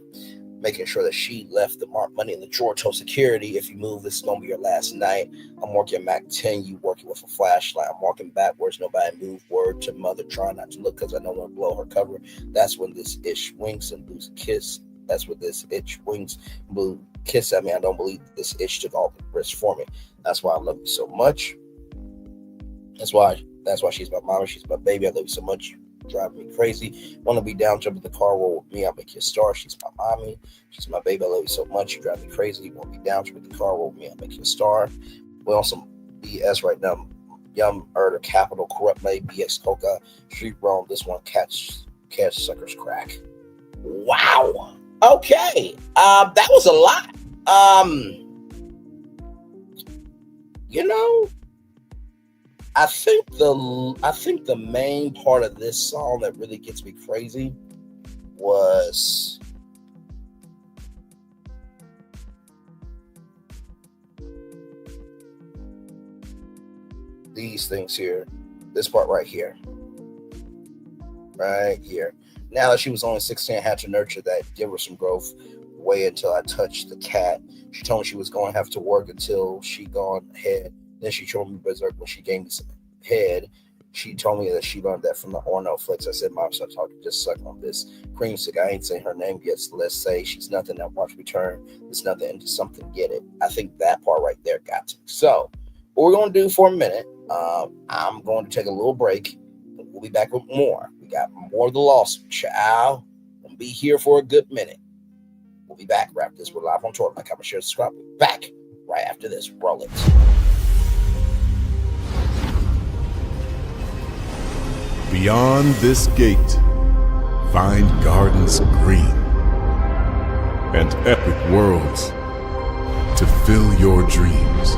making sure that she left the marked money in the drawer. Told security, if you move, this is gonna be your last night. I'm working Mac 10, you working with a flashlight. I'm walking backwards, nobody move. Word to mother, trying not to look because I don't want to blow her cover. That's when this ish winks and lose a kiss. That's what this itch wings blue kiss at me. I don't believe this itch took all the risk for me. That's why I love you so much. That's why she's my mama. She's my baby. I love you so much. You drive me crazy. Want to be down, jump in the car, roll with me. I'll make you a star. She's my mommy. She's my baby. I love you so much. You drive me crazy. You want to be down, jump in the car, roll with me. I'll make you a star. We're on some BS right now. Young murder, capital, corrupt made, BX Coca, street realm. This one catch suckers crack. Wow. Okay, that was a lot. I think the main part of this song that really gets me crazy was these things here. This part right here. Right here. Now that she was only 16, I had to nurture that, give her some growth. Wait until I touched the cat. She told me she was going to have to work until she gone ahead. Then she showed me berserk when she gave me some head. She told me that she learned that from the Orno flicks. I said, Mom, stop talking. Just suck on this cream stick. I ain't saying her name yet, so let's say she's nothing. Now watch me turn. It's nothing into something. Get it? I think that part right there got to me. So what we're going to do for a minute, I'm going to take a little break. We'll be back with more. We got more of the lawsuit, child. We'll be here for a good minute. We'll be back. Wrap this. We're live on tour. Like, comment, share, subscribe. We'll be back right after this. Roll it. Beyond this gate, find gardens green and epic worlds to fill your dreams.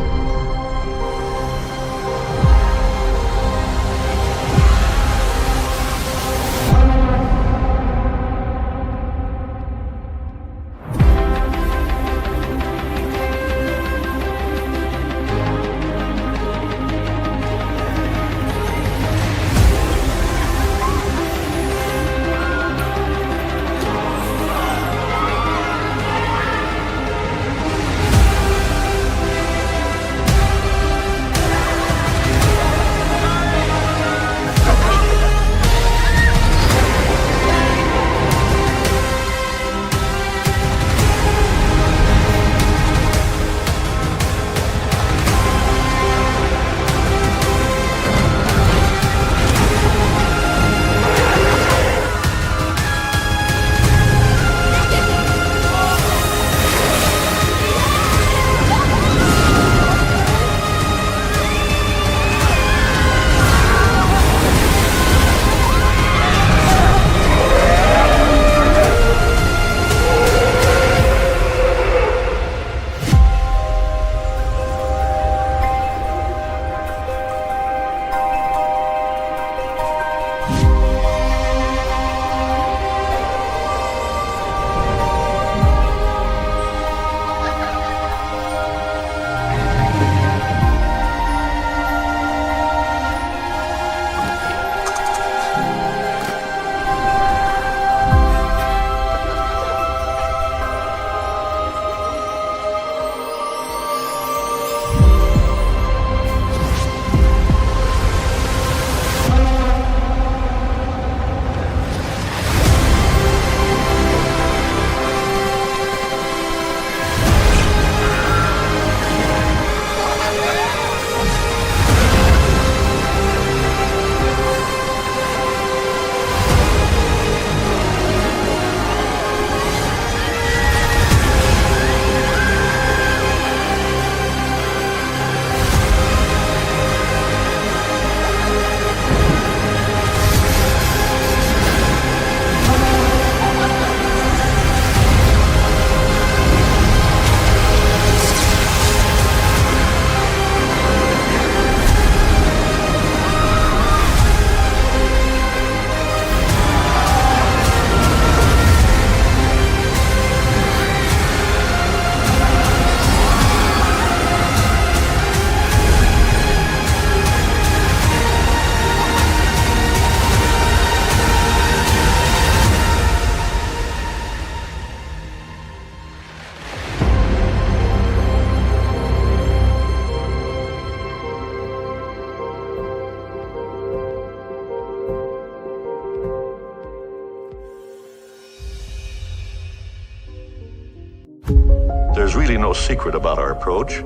There's really no secret about our approach.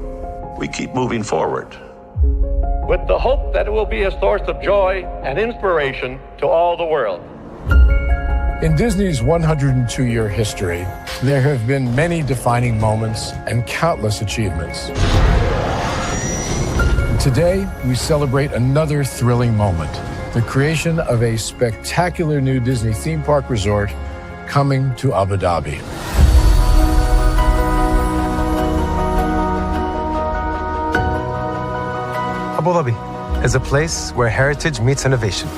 We keep moving forward, with the hope that it will be a source of joy and inspiration to all the world. In Disney's 102-year history, there have been many defining moments and countless achievements. Today, we celebrate another thrilling moment, the creation of a spectacular new Disney theme park resort coming to Abu Dhabi. Abu Dhabi is a place where heritage meets innovation,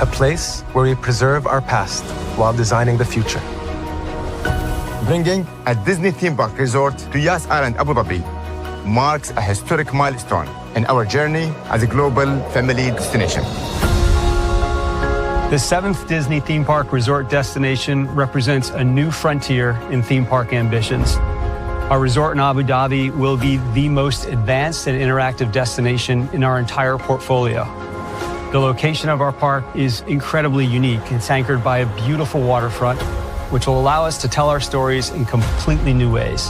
a place where we preserve our past while designing the future. Bringing a Disney theme park resort to Yas Island, Abu Dhabi, marks a historic milestone in our journey as a global family destination. The 7th Disney theme park resort destination represents a new frontier in theme park ambitions. Our resort in Abu Dhabi will be the most advanced and interactive destination in our entire portfolio. The location of our park is incredibly unique. It's anchored by a beautiful waterfront, which will allow us to tell our stories in completely new ways.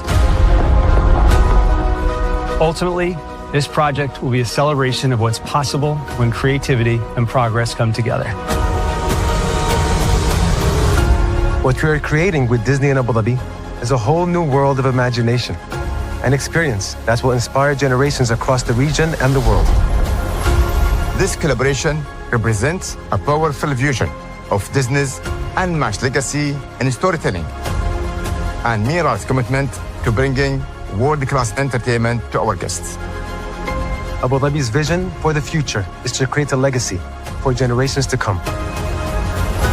Ultimately, this project will be a celebration of what's possible when creativity and progress come together. What we are creating with Disney in Abu Dhabi is a whole new world of imagination, an experience that will inspire generations across the region and the world. This collaboration represents a powerful fusion of Disney's unmatched legacy in storytelling and Mira's commitment to bringing world-class entertainment to our guests. Abu Dhabi's vision for the future is to create a legacy for generations to come.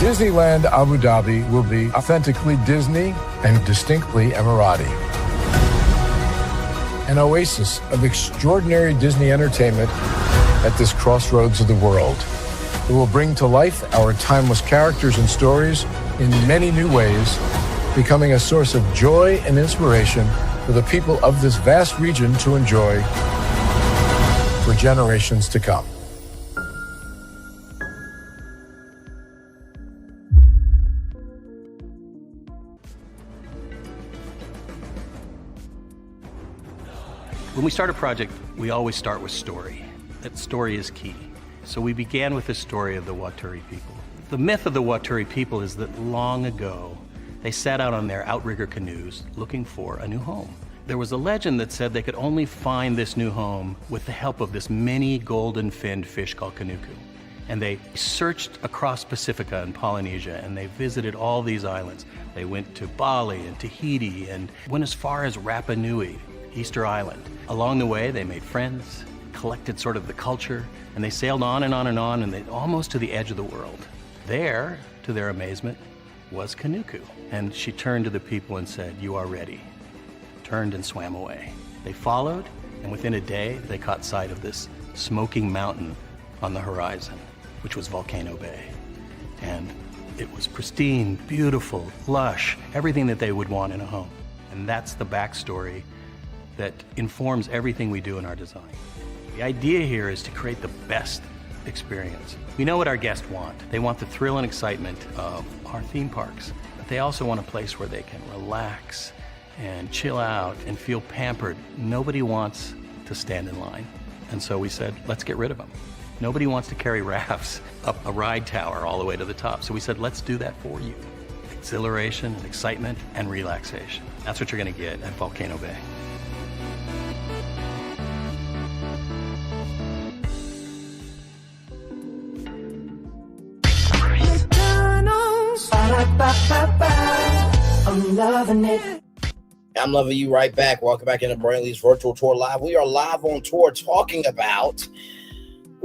Disneyland Abu Dhabi will be authentically Disney and distinctly Emirati. An oasis of extraordinary Disney entertainment at this crossroads of the world. It will bring to life our timeless characters and stories in many new ways, becoming a source of joy and inspiration for the people of this vast region to enjoy for generations to come. When we start a project, we always start with story. That story is key. So we began with the story of the Waturi people. The myth of the Waturi people is that long ago, they set out on their outrigger canoes looking for a new home. There was a legend that said they could only find this new home with the help of this mini golden-finned fish called kanuku. And they searched across Pacifica and Polynesia, and they visited all these islands. They went to Bali and Tahiti and went as far as Rapa Nui, Easter Island. Along the way, they made friends, collected sort of the culture, and they sailed on and on and on, and they almost to the edge of the world. There, to their amazement, was Kanuku. And she turned to the people and said, "You are ready." Turned and swam away. They followed, and within a day, they caught sight of this smoking mountain on the horizon, which was Volcano Bay. And it was pristine, beautiful, lush, everything that they would want in a home. And that's the backstory that informs everything we do in our design. The idea here is to create the best experience. We know what our guests want. They want the thrill and excitement of our theme parks, but they also want a place where they can relax and chill out and feel pampered. Nobody wants to stand in line. And so we said, let's get rid of them. Nobody wants to carry rafts up a ride tower all the way to the top. So we said, let's do that for you. Exhilaration and excitement and relaxation. That's what you're gonna get at Volcano Bay. I'm loving it. I'm loving you right back. Welcome back into Braylon's Virtual Tour Live. We are live on tour talking about,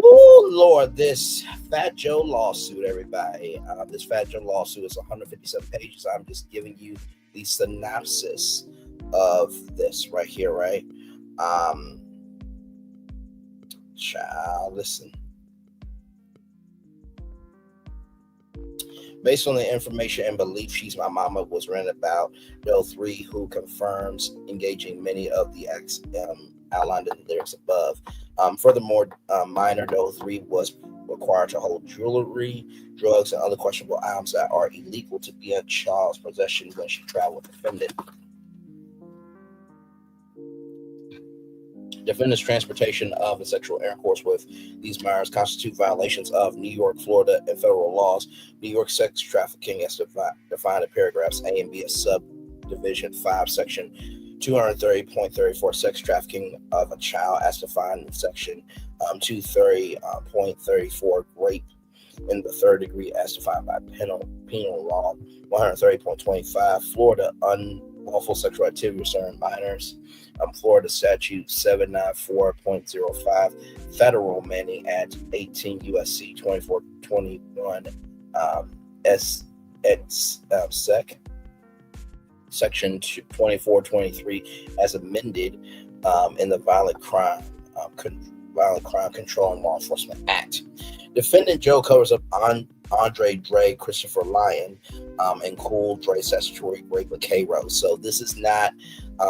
oh Lord, this Fat Joe lawsuit, everybody. This Fat Joe lawsuit is 157 pages. I'm just giving you the synopsis of this right here, right? Child, listen. Based on the information and belief She's My Mama was written about, Doe 3, who confirms engaging many of the acts outlined in the lyrics above. Furthermore, minor Doe 3 was required to hold jewelry, drugs, and other questionable items that are illegal to be in child's possession when she traveled with the defendant. Defendant's transportation of and sexual intercourse with these minors constitute violations of New York, Florida, and federal laws. New York sex trafficking as defined in paragraphs A and B of subdivision 5, section 230.34, sex trafficking of a child as defined in section 230.34, rape in the third degree as defined by penal law 130.25, Florida unlawful sexual activity concerning minors, Florida statute 794.05, federal Manning Act 18 USC 2421 SEC section 2423 as amended in the Violent Crime Control and Law Enforcement Act. Defendant Joe covers up Andre Dre, Christopher Lyon, and Cool Dre statutory rape with K Rose. So this is not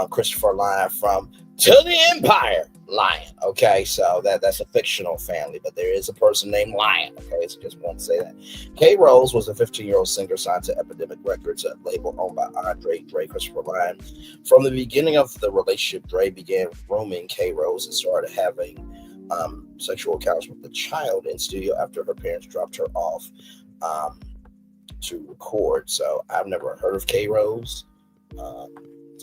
Christopher Lyon from To the Empire Lyon. Okay, so that's a fictional family, but there is a person named Lyon. Okay, so just want to say that. K Rose was a 15-year-old singer signed to Epidemic Records, a label owned by Andre Dre, Christopher Lyon. From the beginning of the relationship, Dre began grooming K Rose and started having sexual encounters with the child in studio after her parents dropped her off to record. So I've never heard of K Rose. So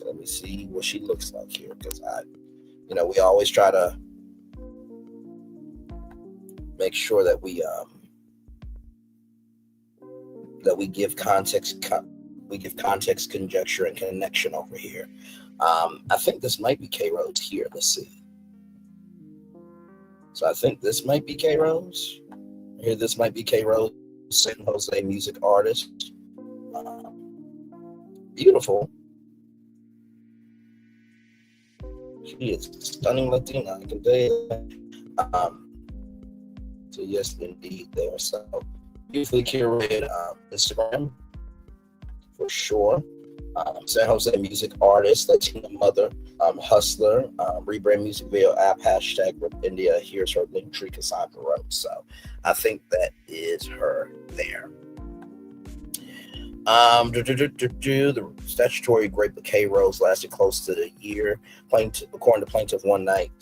let me see what she looks like here, because we always try to make sure that we give context, conjecture, and connection over here. I think this might be K Rose here. Let's see. So I think this might be K Rose. Here, this might be K Rose, San Jose music artist. Beautiful. She is stunning Latina, I can tell you that. So yes, indeed, there. So beautifully curated Instagram for sure. San Jose music artist, Latina mother, hustler, rebrand music video app, hashtag Rip India. Here's her link tree, Cassandra Rose. So I think that is her there. The statutory rape of K Rose lasted close to a year. According to plaintiff, one night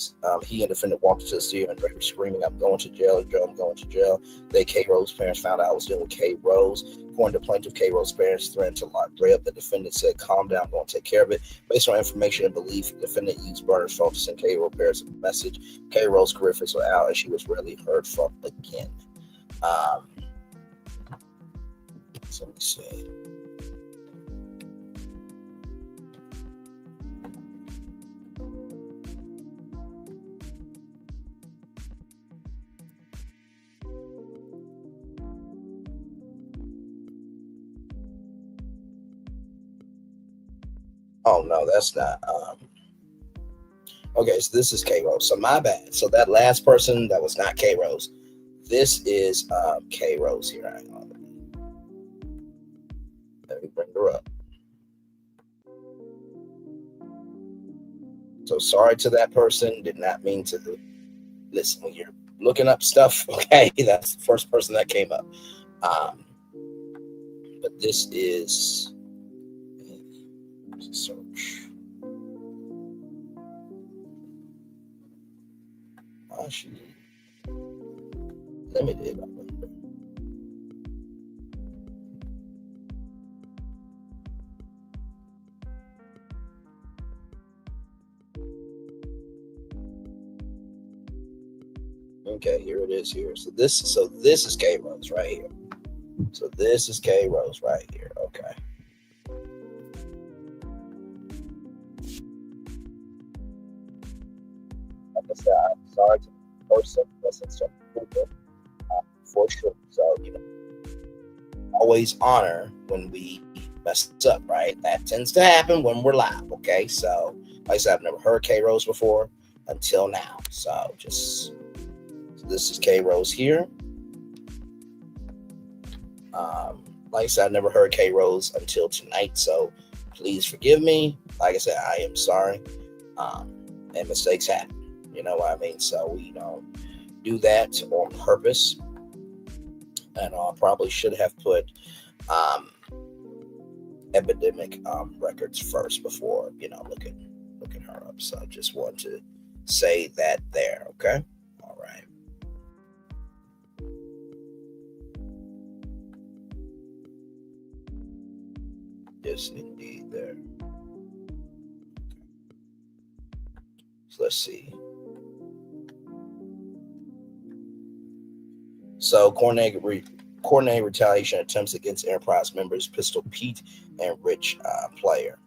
he and defendant walked into the studio and Dre was screaming, "I'm going to jail, Joe, I'm going to jail." K Rose parents found out I was dealing with K Rose. According to plaintiff, K Rose parents threatened to lock Dre up. The defendant said, "Calm down, I'm going to take care of it." Based on information and belief, the defendant used Burner's phone to send K Rose parents a message. K Rose's career was out and she was rarely heard from again. So let me see. Oh no, that's not. Okay, so this is K Rose. So my bad. So that last person, that was not K Rose. This is K Rose here. Hang on. Let me bring her up. So sorry to that person. Did not mean to listen. When you're looking up stuff, okay, that's the first person that came up. But this is search. Why she limited? Okay, here it is here. So this is K Rose right here. So this is K Rose right here. Okay. Like I said, I'm sorry to the person listening to people for sure. So always honor when we mess up, right? That tends to happen when we're live. Okay, so like I said, I've never heard K Rose before until now. So just. This is K Rose here. Like I said, I've never heard K Rose until tonight, so please forgive me. Like I said, I am sorry. And mistakes happen. You know what I mean? So we don't do that on purpose. And I probably should have put Epidemic Records first before looking her up. So I just want to say that there. Okay. All right. Yes, indeed. There. So let's see. So coordinated retaliation attempts against Enterprise members Pistol Pete and Rich Player.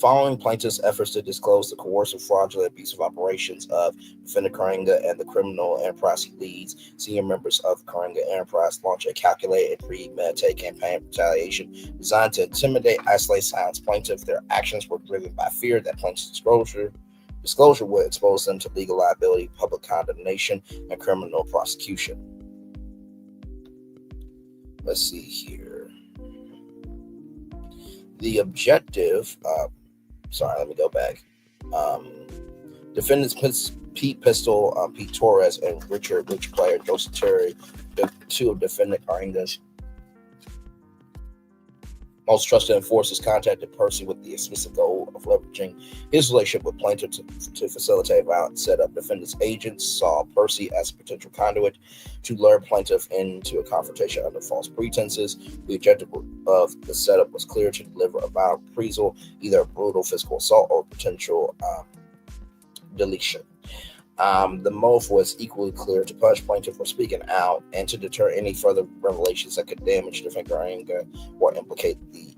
Following plaintiffs' efforts to disclose the coercive, fraudulent, abusive operations of Defendant Karenga and the criminal enterprise he leads, senior members of Karenga Enterprise launch a calculated and premeditated campaign of retaliation designed to intimidate, isolate, silence plaintiffs. Their actions were driven by fear that plaintiffs' disclosure would expose them to legal liability, public condemnation, and criminal prosecution. Let's see here. The objective, let me go back. Defendants Pete Pistol, Pete Torres, and Richard Rich Player, Joseph Terry, the two of Defendant Karenga's most trusted enforcers, contacted Percy with the explicit goal of leveraging his relationship with plaintiff to facilitate violent setup. Defendant's agents saw Percy as a potential conduit to lure plaintiff into a confrontation under false pretenses. The objective of the setup was clear: to deliver a violent reprisal, either a brutal physical assault or potential deletion. The motive was equally clear: to punish plaintiff for speaking out and to deter any further revelations that could damage Defendant Karenga or implicate the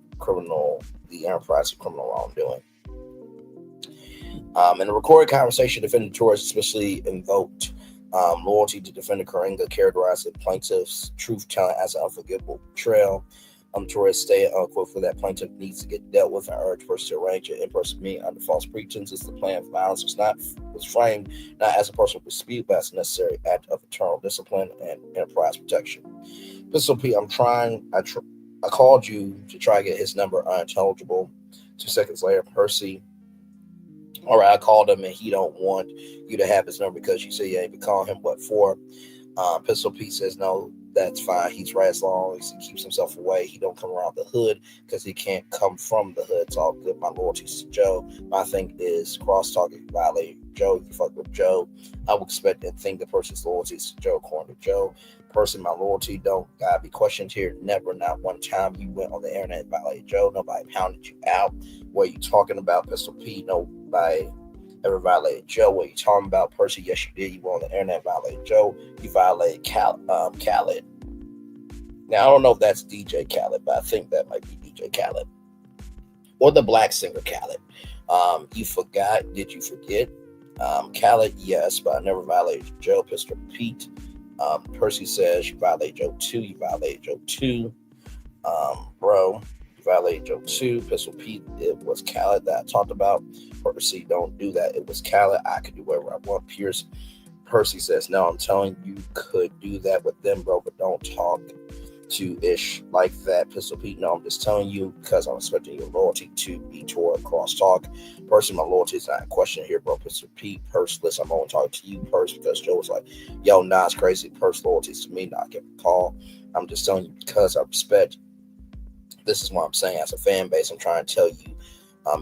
enterprise of criminal wrongdoing. In a recorded conversation, Defendant Torres especially invoked loyalty to Defendant Karenga, characterized the plaintiff's truth-telling as an unforgivable betrayal. Torres stated, for that plaintiff needs to get dealt with and urged Percy to arrange an in-person meeting under false pretenses. The plan of violence was framed not as a personal dispute, but as a necessary act of internal discipline and enterprise protection. Pistol Pete, I called you to try to get his number unintelligible. 2 seconds later, Percy, all right, I called him and he don't want you to have his number because you say you ain't been calling him. What for? Pistol Pete says, no, that's fine. He's right as long as he keeps himself away. He don't come around the hood because he can't come from the hood. It's all good. My loyalty's to Joe. My thing is cross-talking, violate Joe. You fuck with Joe. I would expect and think the person's loyalty is to Joe, according to Joe. Person, my loyalty don't gotta be questioned here. Never, not one time you went on the internet and violated Joe. Nobody pounded you out. What are you talking about, Pistol Pete? Nobody ever violated Joe. What are you talking about, Percy? Yes, you did. You went on the internet, violated Joe. You violated Khaled. Now, I don't know if that's DJ Khaled, but I think that might be DJ Khaled. Or the black singer Khaled. You forgot. Did you forget? Khaled, yes, but I never violated Joe. Pistol Pete. Percy says, you violated Joe 2. You violated Joe 2. Bro, you violated Joe 2. Pistol Pete, it was Khaled that I talked about. Percy, don't do that. It was Khaled. I could do whatever I want. Pierce. Percy says, no, I'm telling you could do that with them, bro, but don't talk to Ish like that. Pistol Pete, no, I'm just telling you because I'm expecting your loyalty to be toward cross-talk. Percy, my loyalty is not in question here, bro. Pistol Pete, Percy, listen, I'm only talking to you, Percy, because Joe was like, yo, nah, it's crazy. Percy loyalty is to me, not give a call. I'm just telling you because I respect. This is what I'm saying as a fan base. I'm trying to tell you,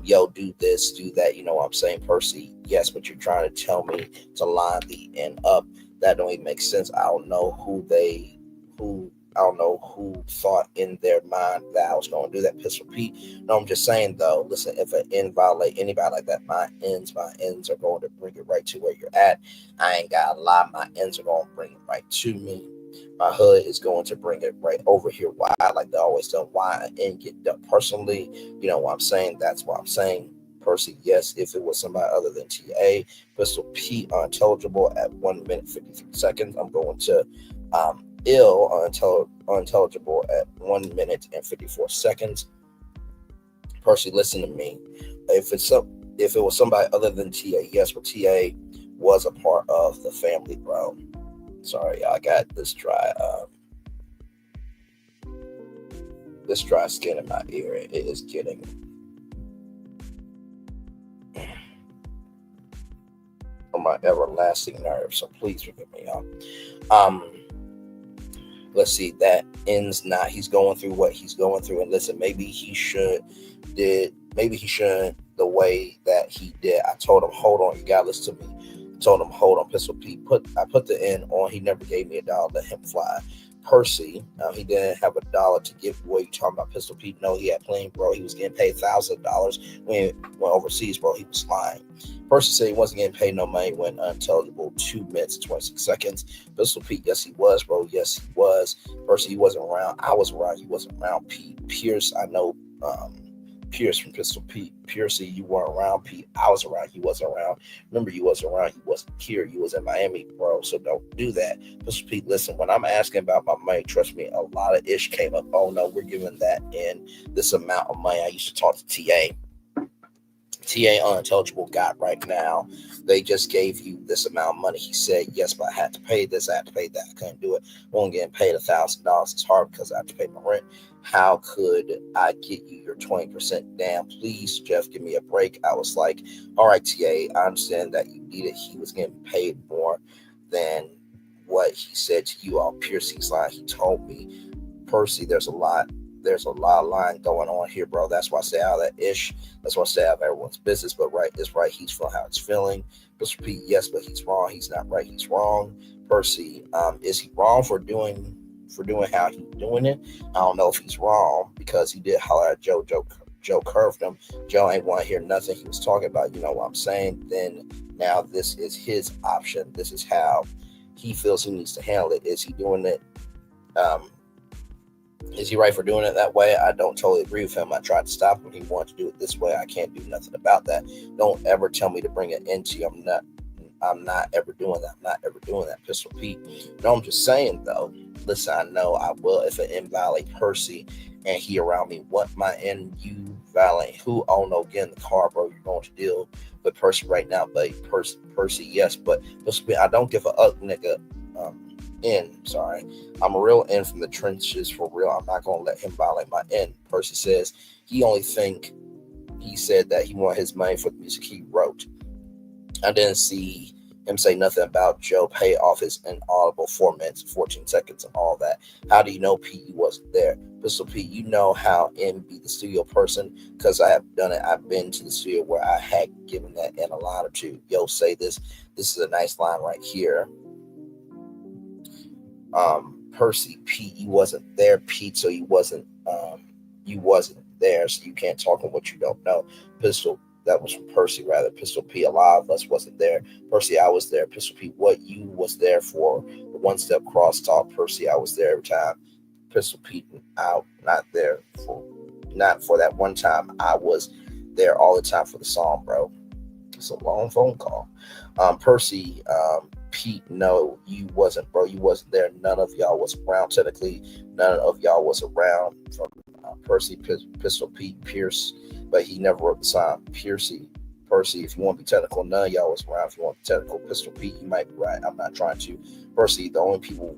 yo, do this, do that. You know what I'm saying, Percy? Yes, but you're trying to tell me to line the end up. That don't even make sense. I don't know who thought in their mind that I was going to do that. Pistol Pete. No, I'm just saying, though, listen, if an end violate anybody like that, my ends are going to bring it right to where you're at. I ain't got to lie. My ends are going to bring it right to me. My hood is going to bring it right over here. Why? Like they always tell, why an end get done personally. You know what I'm saying? That's what I'm saying. Percy, yes, if it was somebody other than TA. Pistol Pete, unintelligible at 1 minute 53 seconds. I'm going to unintelligible at 1 minute and 54 seconds. Percy, listen to me. If it was somebody other than TA, yes, but TA was a part of the family, bro. Sorry, I got this dry skin in my ear. It is getting on my everlasting nerves, so please forgive me, y'all. Let's see, that ends not. He's going through what he's going through, and listen, maybe he shouldn't the way that he did. I told him, hold on, you gotta listen to me. I told him, hold on, Pistol Pete. I put the N on. He never gave me $1. Let him fly. Percy, he didn't have $1 to give away. You talking about Pistol Pete? No, he had plenty, bro. He was getting paid $1,000 when he went overseas, bro. He was lying. Percy said he wasn't getting paid no money when unintelligible. 2 minutes and 26 seconds. Pistol Pete, yes, he was, bro. Yes, he was. Percy, he wasn't around. I was around. He wasn't around. Pete Pierce, I know. Pierce from Pistol Pete. Piercy, you weren't around. Pete, I was around. He wasn't around. Remember, you wasn't around. He wasn't here. You was in Miami, bro. So don't do that. Pistol Pete, listen, when I'm asking about my money, trust me, a lot of ish came up. Oh, no, we're giving that in this amount of money. I used to talk to TA. TA unintelligible got right now. They just gave you this amount of money. He said, yes, but I had to pay this. I had to pay that. I couldn't do it. I wasn't getting paid $1,000. It's hard because I have to pay my rent. How could I get you your 20% down? Please, Jeff, give me a break. I was like, all right, TA, I understand that you need it. He was getting paid more than what he said to you all. Piercy's line, he told me, Percy, there's a lot of line going on here, bro. That's why I say out of that ish. That's why I say out of everyone's business. But right is right. He's feeling how it's feeling. Mr. Pete, yes, but he's wrong. He's not right. He's wrong. Percy, is he wrong for doing how he's doing it? I don't know if he's wrong because he did holler at Joe. Joe curved him. Joe ain't want to hear nothing he was talking about. You know what I'm saying? Then now this is his option. This is how he feels he needs to handle it. Is he doing it? Is he right for doing it that way? I don't totally agree with him. I tried to stop him. He wanted to do it this way. I can't do nothing about that. Don't ever tell me to bring it into you. I'm not ever doing that. I'm not ever doing that, Pistol Pete. No, I'm just saying, though. Listen, I know I will if an N violate Percy and he around me. What my N you violate? Who? Oh, no, get in the car, bro. You're going to deal with Percy right now, buddy. Percy, yes, but Pistol Pete, I don't give a nigga. N, sorry. I'm a real N from the trenches for real. I'm not going to let him violate my N. Percy says he said that he wanted his money for the music he wrote. I didn't see him say nothing about Joe pay off his inaudible 4 minutes, 14 seconds, and all that. How do you know Pete wasn't there? Pistol Pete, you know how N be the studio person because I have done it. I've been to the studio where I had given that N a line or two. Yo, say this. This is a nice line right here. Percy, Pete, you wasn't there, Pete, so you wasn't there, so you can't talk on what you don't know. Pistol, that was from Percy, rather. Pistol P, a lot of us wasn't there. Percy, I was there. Pistol P, what you was there for? The one-step crosstalk. Percy, I was there every time. Pistol P, out, not for that one time. I was there all the time for the song, bro. It's a long phone call. Percy, Pete, no, you wasn't, bro. You wasn't there. None of y'all was around. Technically, none of y'all was around. From Percy, Pistol Pete, Pierce, but he never wrote the song. Percy, if you want to be technical, none of y'all was around. If you want to be technical, Pistol Pete, you might be right. I'm not trying to. Percy, the only people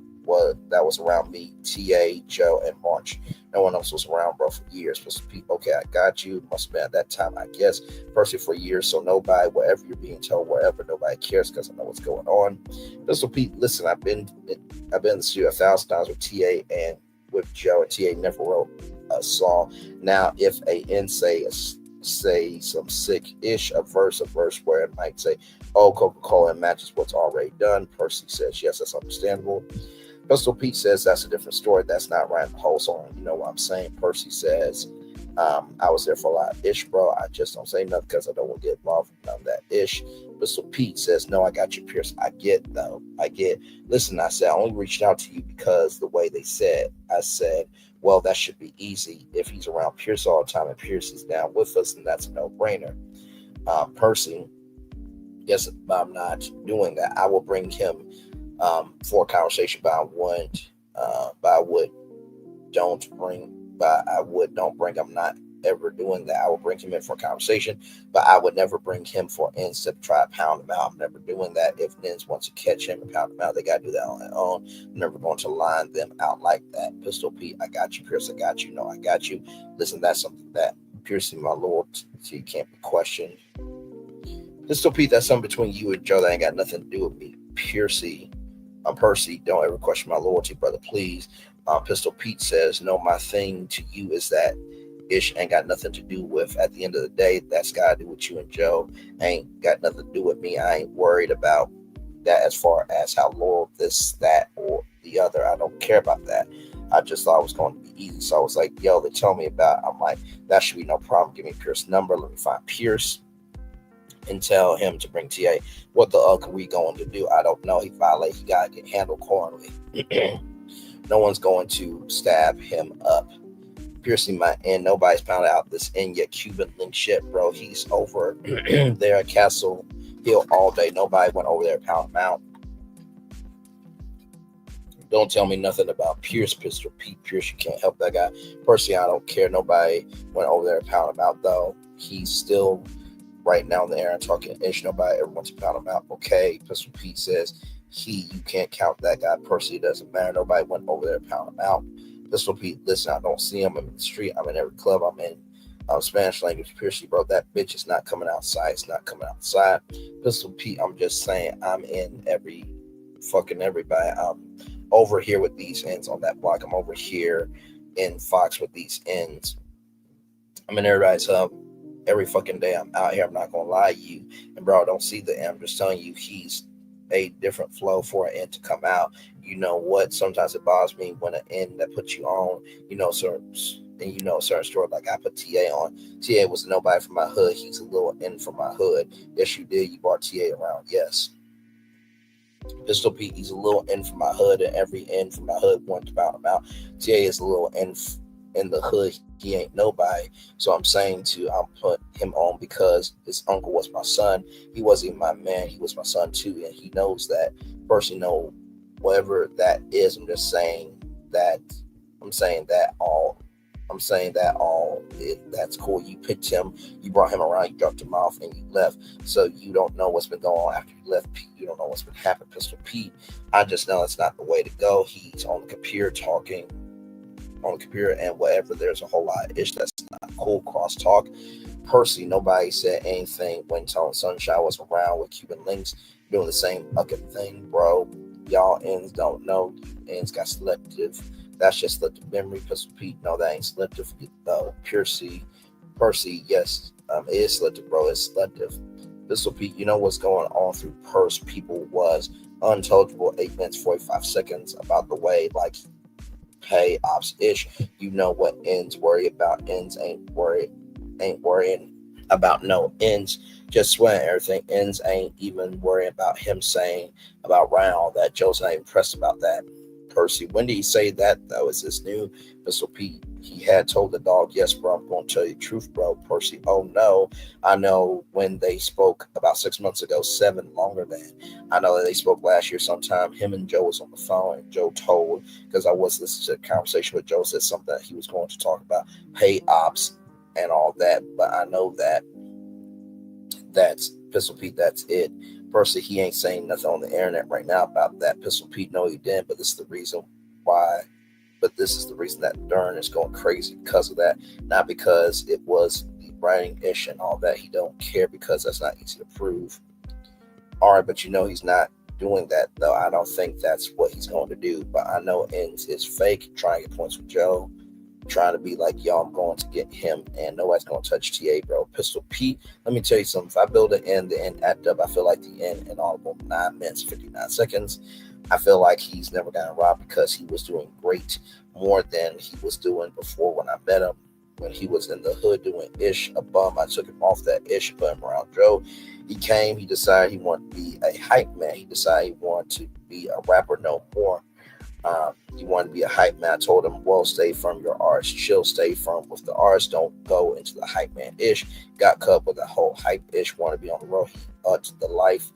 that was around me, TA, Joe, and March. No one else was around, bro, for years. Pistol Pete, okay, I got you. Must have been at that time, I guess. Percy, for years, so nobody, wherever you're being told, wherever, nobody cares because I know what's going on. Pistol Pete, listen, I've been in the studio 1,000 times with TA and with Joe, and TA never wrote a song. Now, if a N say some sick-ish, a verse where it might say, oh, Coca-Cola matches what's already done. Percy says, yes, that's understandable. Pistol Pete says that's a different story. That's not right in the whole song. You know what I'm saying? Percy says, I was there for a lot of ish, bro. I just don't say nothing because I don't want to get involved in none of that ish. Pistol Pete says, no, I got you, Pierce. I get, though. I get. Listen, I said, I only reached out to you because the way they said, I said, well, that should be easy. If he's around Pierce all the time and Pierce is down with us, then that's a no-brainer. Percy, yes, I'm not doing that. I will bring him for a conversation, but I don't bring. I'm not ever doing that. I will bring him in for a conversation, but I would never bring him for N's to try to pound him out. I'm never doing that. If N's wants to catch him and pound him out, they got to do that on their own. I'm never going to line them out like that. Pistol Pete, I got you. Pierce, I got you. No, I got you. Listen, that's something that piercing my loyalty can't be questioned. Pistol Pete, that's something between you and Joe that ain't got nothing to do with me. Percy, don't ever question my loyalty, brother, please. Pistol Pete says, no, my thing to you is that Ish ain't got nothing to do with. At the end of the day, that's got to do with you and Joe. Ain't got nothing to do with me. I ain't worried about that as far as how loyal this, that, or the other. I don't care about that. I just thought it was going to be easy. So I was like, yo, they tell me about it. I'm like, that should be no problem. Give me Pierce's number. Let me find Pierce and tell him to bring TA. What the are we going to do? I don't know. He violated. He got to get handled accordingly. No one's going to stab him up. Piercing my end. Nobody's found out this in yet. Cuban link shit, bro. He's over there at Castle Hill all day. Nobody went over there to pound him out. Don't tell me nothing about Pierce, Pistol Pete Pierce. You can't help that guy. Personally, I don't care. Nobody went over there to pound him out, though. He's still right now in the air and talking ish. Nobody ever wants to pound him out. Okay, Pistol Pete says you can't count that guy. Personally, it doesn't matter. Nobody went over there to pound him out. Pistol Pete, listen, I don't see him. I'm in the street. I'm in every club. I'm in Spanish language. Pierce, bro, that bitch is not coming outside. It's not coming outside. Pistol Pete, I'm just saying I'm in everybody. I'm over here with these ends on that block. I'm over here in Fox with these ends. I'm in everybody's hub every fucking day. I'm out here. I'm not going to lie to you. And, bro, I don't see the end. I'm just telling you he's a different flow for an end to come out. You know what? Sometimes it bothers me when an end that puts you on, certain story, like I put TA on. TA was nobody from my hood. He's a little end from my hood. Yes, you did. You brought TA around. Yes. Pistol Pete, he's a little end from my hood, and every end from my hood wanted to bound him out. TA is a little end in the hood. He ain't nobody. So I'm saying I'm put him on because his uncle was my son. He wasn't even my man. He was my son too, and he knows that. Personally, know whatever that is. I'm saying that that's cool. You picked him, you brought him around, you dropped him off, and you left. So you don't know what's been going on after you left. Pete, you don't know what's been happening. Pistol Pete, I just know it's not the way to go. He's on the computer talking on the computer and whatever. There's a whole lot of ish that's not cool. Cross talk. Personally, nobody said anything when Tone Sunshine was around with Cuban Links doing the same fucking thing, bro. Y'all ends don't know. Ends got selective. That's just selective memory. Pistol Pete, no, that ain't selective. Percy, yes, it is selective, bro. It's selective. Pistol Pete, you know what's going on through Purse people was unintelligible. 8 minutes 45 seconds about the way like pay ops ish. You know what ends worry about. Ends ain't worrying about no ends. Just sweating everything. Ends ain't even worrying about him saying about Ryan all that. Joe's not even pressed about that. Percy, when did he say that? That was his new Pistol Pete. He had told the dog, yes, bro, I'm going to tell you the truth, bro. Percy, oh no. I know when they spoke about 6 months ago, 7 longer than. I know that they spoke last year sometime. Him and Joe was on the phone, and Joe told, because I was listening to a conversation with Joe, said something that he was going to talk about pay ops and all that. But I know that's Pistol Pete, that's it. Personally, he ain't saying nothing on the internet right now about that. Pistol Pete, no, he didn't, but this is the reason why. But this is the reason that Dern is going crazy because of that. Not because it was the writing ish and all that. He don't care because that's not easy to prove. All right, but he's not doing that, though. I don't think that's what he's going to do. But I know Ends is fake, trying to get points with Joe. Trying to be like, yo, I'm going to get him, and nobody's going to touch TA, bro. Pistol Pete, let me tell you something. If I build an end, the end act up. I feel like the end inaudible 9 minutes, 59 seconds. I feel like he's never gotten robbed because he was doing great, more than he was doing before when I met him. When he was in the hood doing ish, a bum, I took him off that ish, put him around Joe. He came, he decided he wanted to be a hype man. He decided he wanted to be a rapper no more. He wanted to be a hype man. I told him, well, stay from your artist. Chill, stay from with the artist. Don't go into the hype man ish. Got cut with the whole hype ish. Want to be on the road. He upped the life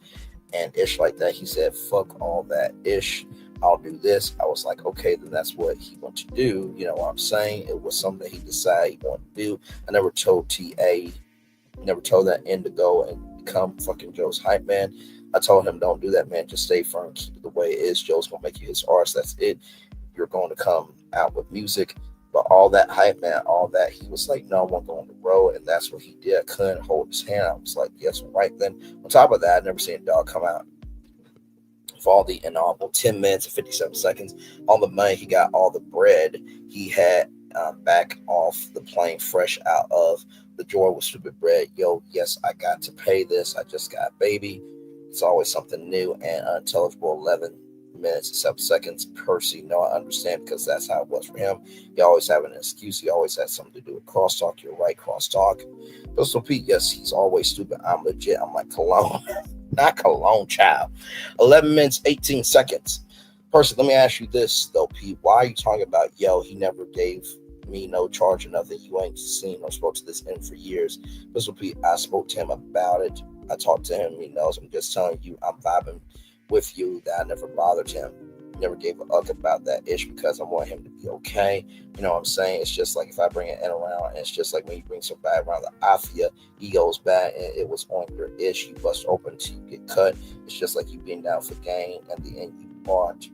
and ish like that. He said, fuck all that ish. I'll do this. I was like, okay, then that's what he wanted to do. You know what I'm saying? It was something he decided he wanted to do. I never told TA, never told that end to go and become fucking Joe's hype man. I told him, don't do that, man. Just stay firm. Keep it the way it is. Joe's going to make you his artist. That's it. You're going to come out with music. But all that hype, man, all that, he was like, no, I won't go on the road. And that's what he did. I couldn't hold his hand. I was like, yes, right then. On top of that, I'd never seen a dog come out for all the inaudible 10 minutes and 57 seconds. All the money, he got all the bread. He had back off the plane fresh out of the joy with stupid bread. Yo, yes, I got to pay this. I just got a baby. It's always something new and unintelligible. 11 minutes and 7 seconds. Percy, no, I understand because that's how it was for him. He always had an excuse. He always had something to do with crosstalk. You're right, crosstalk. Pistol Pete, yes, he's always stupid. I'm legit. I'm like Cologne. Not Cologne, child. 11 minutes, 18 seconds. Percy, let me ask you this, though, Pete. Why are you talking about, yo, he never gave me no charge or nothing? You ain't seen or spoke to this end for years. Pistol Pete, I spoke to him about it. I talked to him. He knows. I'm just telling you, I'm vibing with you that I never bothered him. Never gave a fuck about that ish because I want him to be okay. You know what I'm saying? It's just like if I bring an N around, and it's just like when you bring somebody around the Afia, he goes back and it was on your ish. You bust open till you get cut. It's just like you being down for gain and the end you aren't.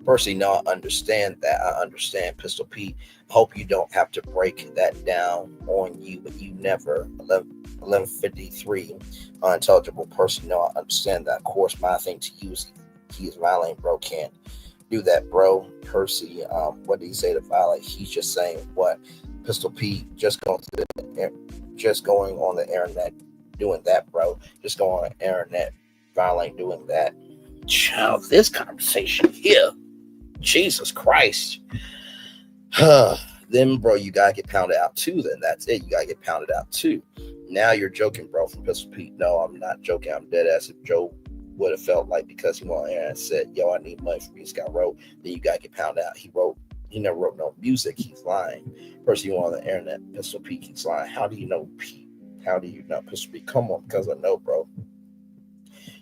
Percy, no, I understand that. I understand, Pistol Pete. Hope you don't have to break that down on you, but you never. 1153, unintelligible person. No, I understand that. Of course, my thing to use, he is violating, bro. Can't do that, bro. Percy, what did he say to violate? He's just saying what? Pistol Pete, just going on the internet, doing that, bro. Just going on the internet, violating, doing that. Child, this conversation here. Jesus Christ. Then, bro, you gotta get pounded out too. Then that's it. You gotta get pounded out too. Now you're joking, bro. From Pistol Pete. No, I'm not joking. I'm dead ass. If Joe would have felt like because he went on air and said, "Yo, I need money for music," I wrote. Then you gotta get pounded out. He never wrote no music. He's lying. Person you on the internet, Pistol Pete, he's lying. How do you know, Pete? How do you know, Pistol Pete? Come on, because I know, bro.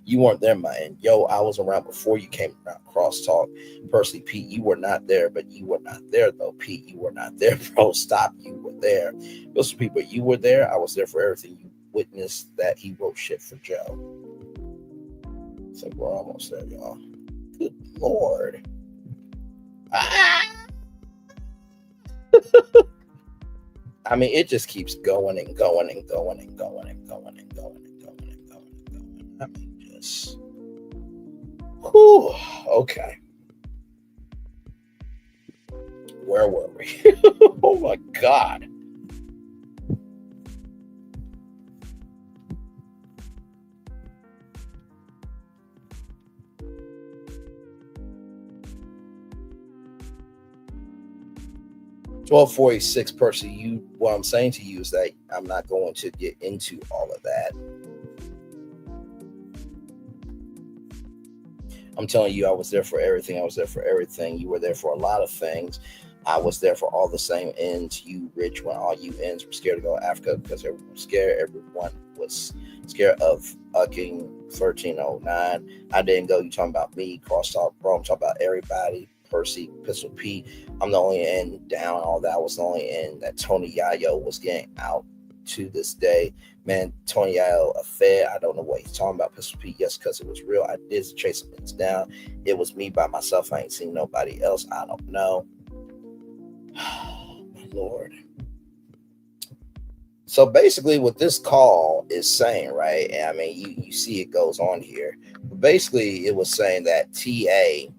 You weren't there, man. Yo, I was around before you came around. Crosstalk. Percy, Pete, you were not there, but you were not there, though. Pete, you were not there, bro. Stop. You were there. Pistol Pete, but you were there. I was there for everything. You witnessed that he wrote shit for Joe. So we're almost there, y'all. Good Lord. I mean, it just keeps going and going and going and going and going and going and going and going and going. I mean, just, whew, okay. Where were we? Oh my God. $12.46 Percy. What I'm saying to you is that I'm not going to get into all of that. I'm telling you, I was there for everything. I was there for everything. You were there for a lot of things. I was there for all the same ends. You rich when all you ends were scared to go to Africa because everyone was scared. Everyone was scared of fucking 1309. I didn't go. You talking about me, crosstalk, bro. I'm talking about everybody. Percy, Pistol Pete. I'm the only end down all that. I was the only end that Tony Yayo was getting out to this day. Man, Tony Yayo, a fed. I don't know what he's talking about. Pistol Pete, yes, because it was real. I did chase some things down. It was me by myself. I ain't seen nobody else. I don't know. My Lord. So basically what this call is saying, right? And I mean, you see it goes on here. But basically it was saying that TA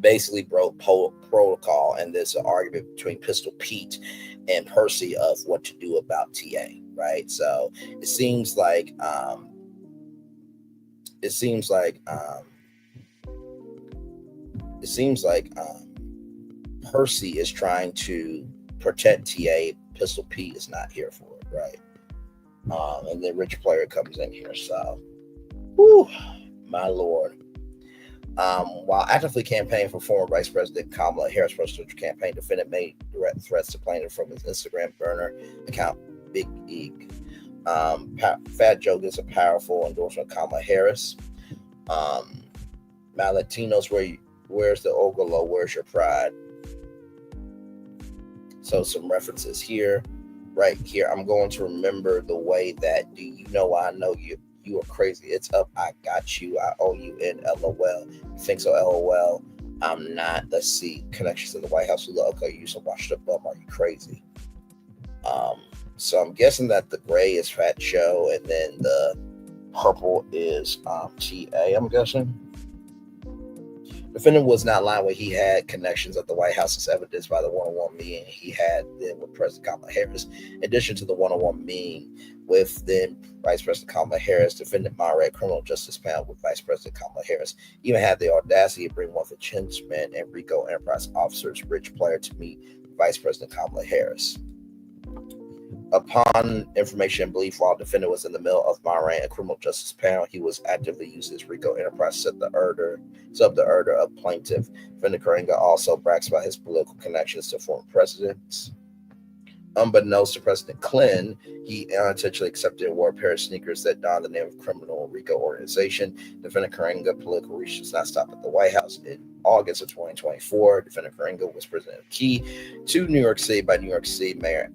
basically broke protocol, and there's an argument between Pistol Pete and Percy of what to do about TA, right? So it seems like Percy is trying to protect TA. Pistol Pete is not here for it, right? And the rich player comes in here. So, whew, my Lord. While actively campaigning for former Vice President Kamala Harris' presidential campaign, defendant made direct threats to plaintiff from his Instagram burner account, Big Eek. Fat Joe gets a powerful endorsement of Kamala Harris. My Latinos, where's the Ogolo? Where's your pride? So some references here, right here. I'm going to remember the way that, do you know I know you? You are crazy. It's up. I got you. I owe you in LOL. You think so? LOL. I'm not. Let's see. Connections to the White House. Okay, you so washed up bum. Are you crazy? So I'm guessing that the gray is Fat Joe, and then the purple is TA. I'm guessing. Defendant was not lying when he had connections at the White House, as evidenced by the one-on-one meeting he had then with President Kamala Harris. In addition to the one-on-one meeting with then Vice President Kamala Harris, defendant Monterey criminal justice panel with Vice President Kamala Harris even had the audacity to bring one of the henchmen and RICO Enterprise officers, Rich Player, to meet Vice President Kamala Harris. Upon information and belief, while defendant was in the middle of Monterey a criminal justice panel, he was actively using his RICO Enterprise to set up the order of plaintiff. Defendant Karenga also brags about his political connections to former presidents. Unbeknownst to President Clinton, he unintentionally accepted a pair of sneakers that donned the name of criminal RICO organization. Defendant Karenga political reach does not stop at the White House. In August of 2024, Defendant Karenga was presented a key to New York City by New York City Mayor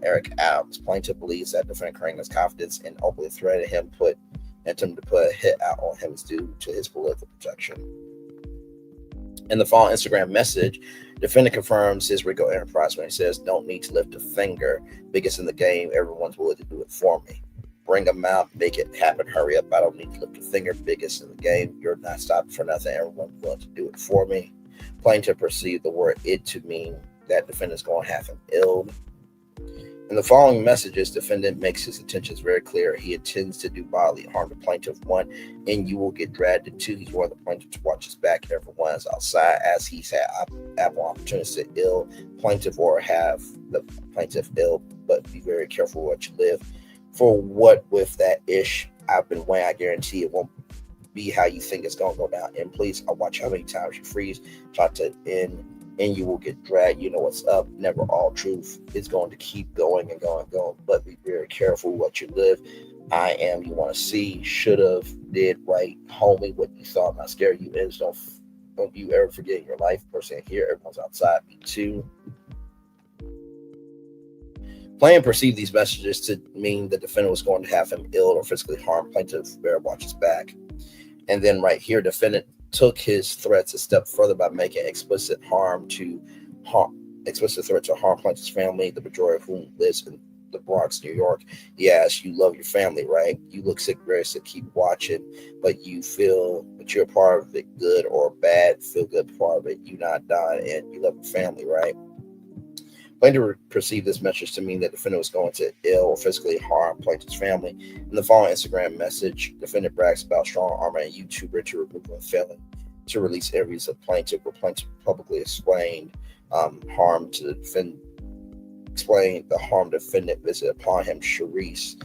Eric Adams. Plaintiff believes that Defendant Karenga's confidence in openly threatening him to put a hit out on him is due to his political protection. In the following Instagram message, defendant confirms his RICO Enterprise when he says, "Don't need to lift a finger. Biggest in the game. Everyone's willing to do it for me. Bring them out. Make it happen. Hurry up. I don't need to lift a finger. Biggest in the game. You're not stopping for nothing. Everyone's willing to do it for me." Plaintiff perceived the word "it" to mean that defendant's going to have him ill. In the following messages, defendant makes his intentions very clear. He intends to do bodily harm to plaintiff. 1, and you will get dragged. And 2, he's warned the plaintiff to watch his back. Everyone is outside as he's had ample opportunities to ill plaintiff or have the plaintiff ill, but be very careful what you live. For what with that ish, I've been weighing, I guarantee it won't be how you think it's going to go down. And please, I'll watch how many times you freeze, try to end, and you will get dragged. You know what's up. Never all truth. It's going to keep going and going and going, but be very careful what you live. I am you want to see. Should have, did right, homie. What you thought not scare you is don't you ever forget in your life. Person here, everyone's outside. Me too. Plaintiff perceived these messages to mean the defendant was going to have him ill or physically harm. Plaintiff better watch his back. And then right here, defendant took his threats a step further by making explicit threat to harm plaintiff's family, the majority of whom lives in the Bronx, New York. Yes, you love your family, right? You look sick, very sick, keep watching, but you feel that you're a part of it, good or bad, feel good part of it. You're not dying and you love your family, right? Plaintiff perceived this message to mean that the defendant was going to ill or physically harm plaintiff's family. In the following Instagram message, defendant brags about strong arm and YouTuber to remove a felon to release interviews of plaintiff, where plaintiff publicly explained harm to the defendant. Explain the harm defendant visited upon him. Sharice,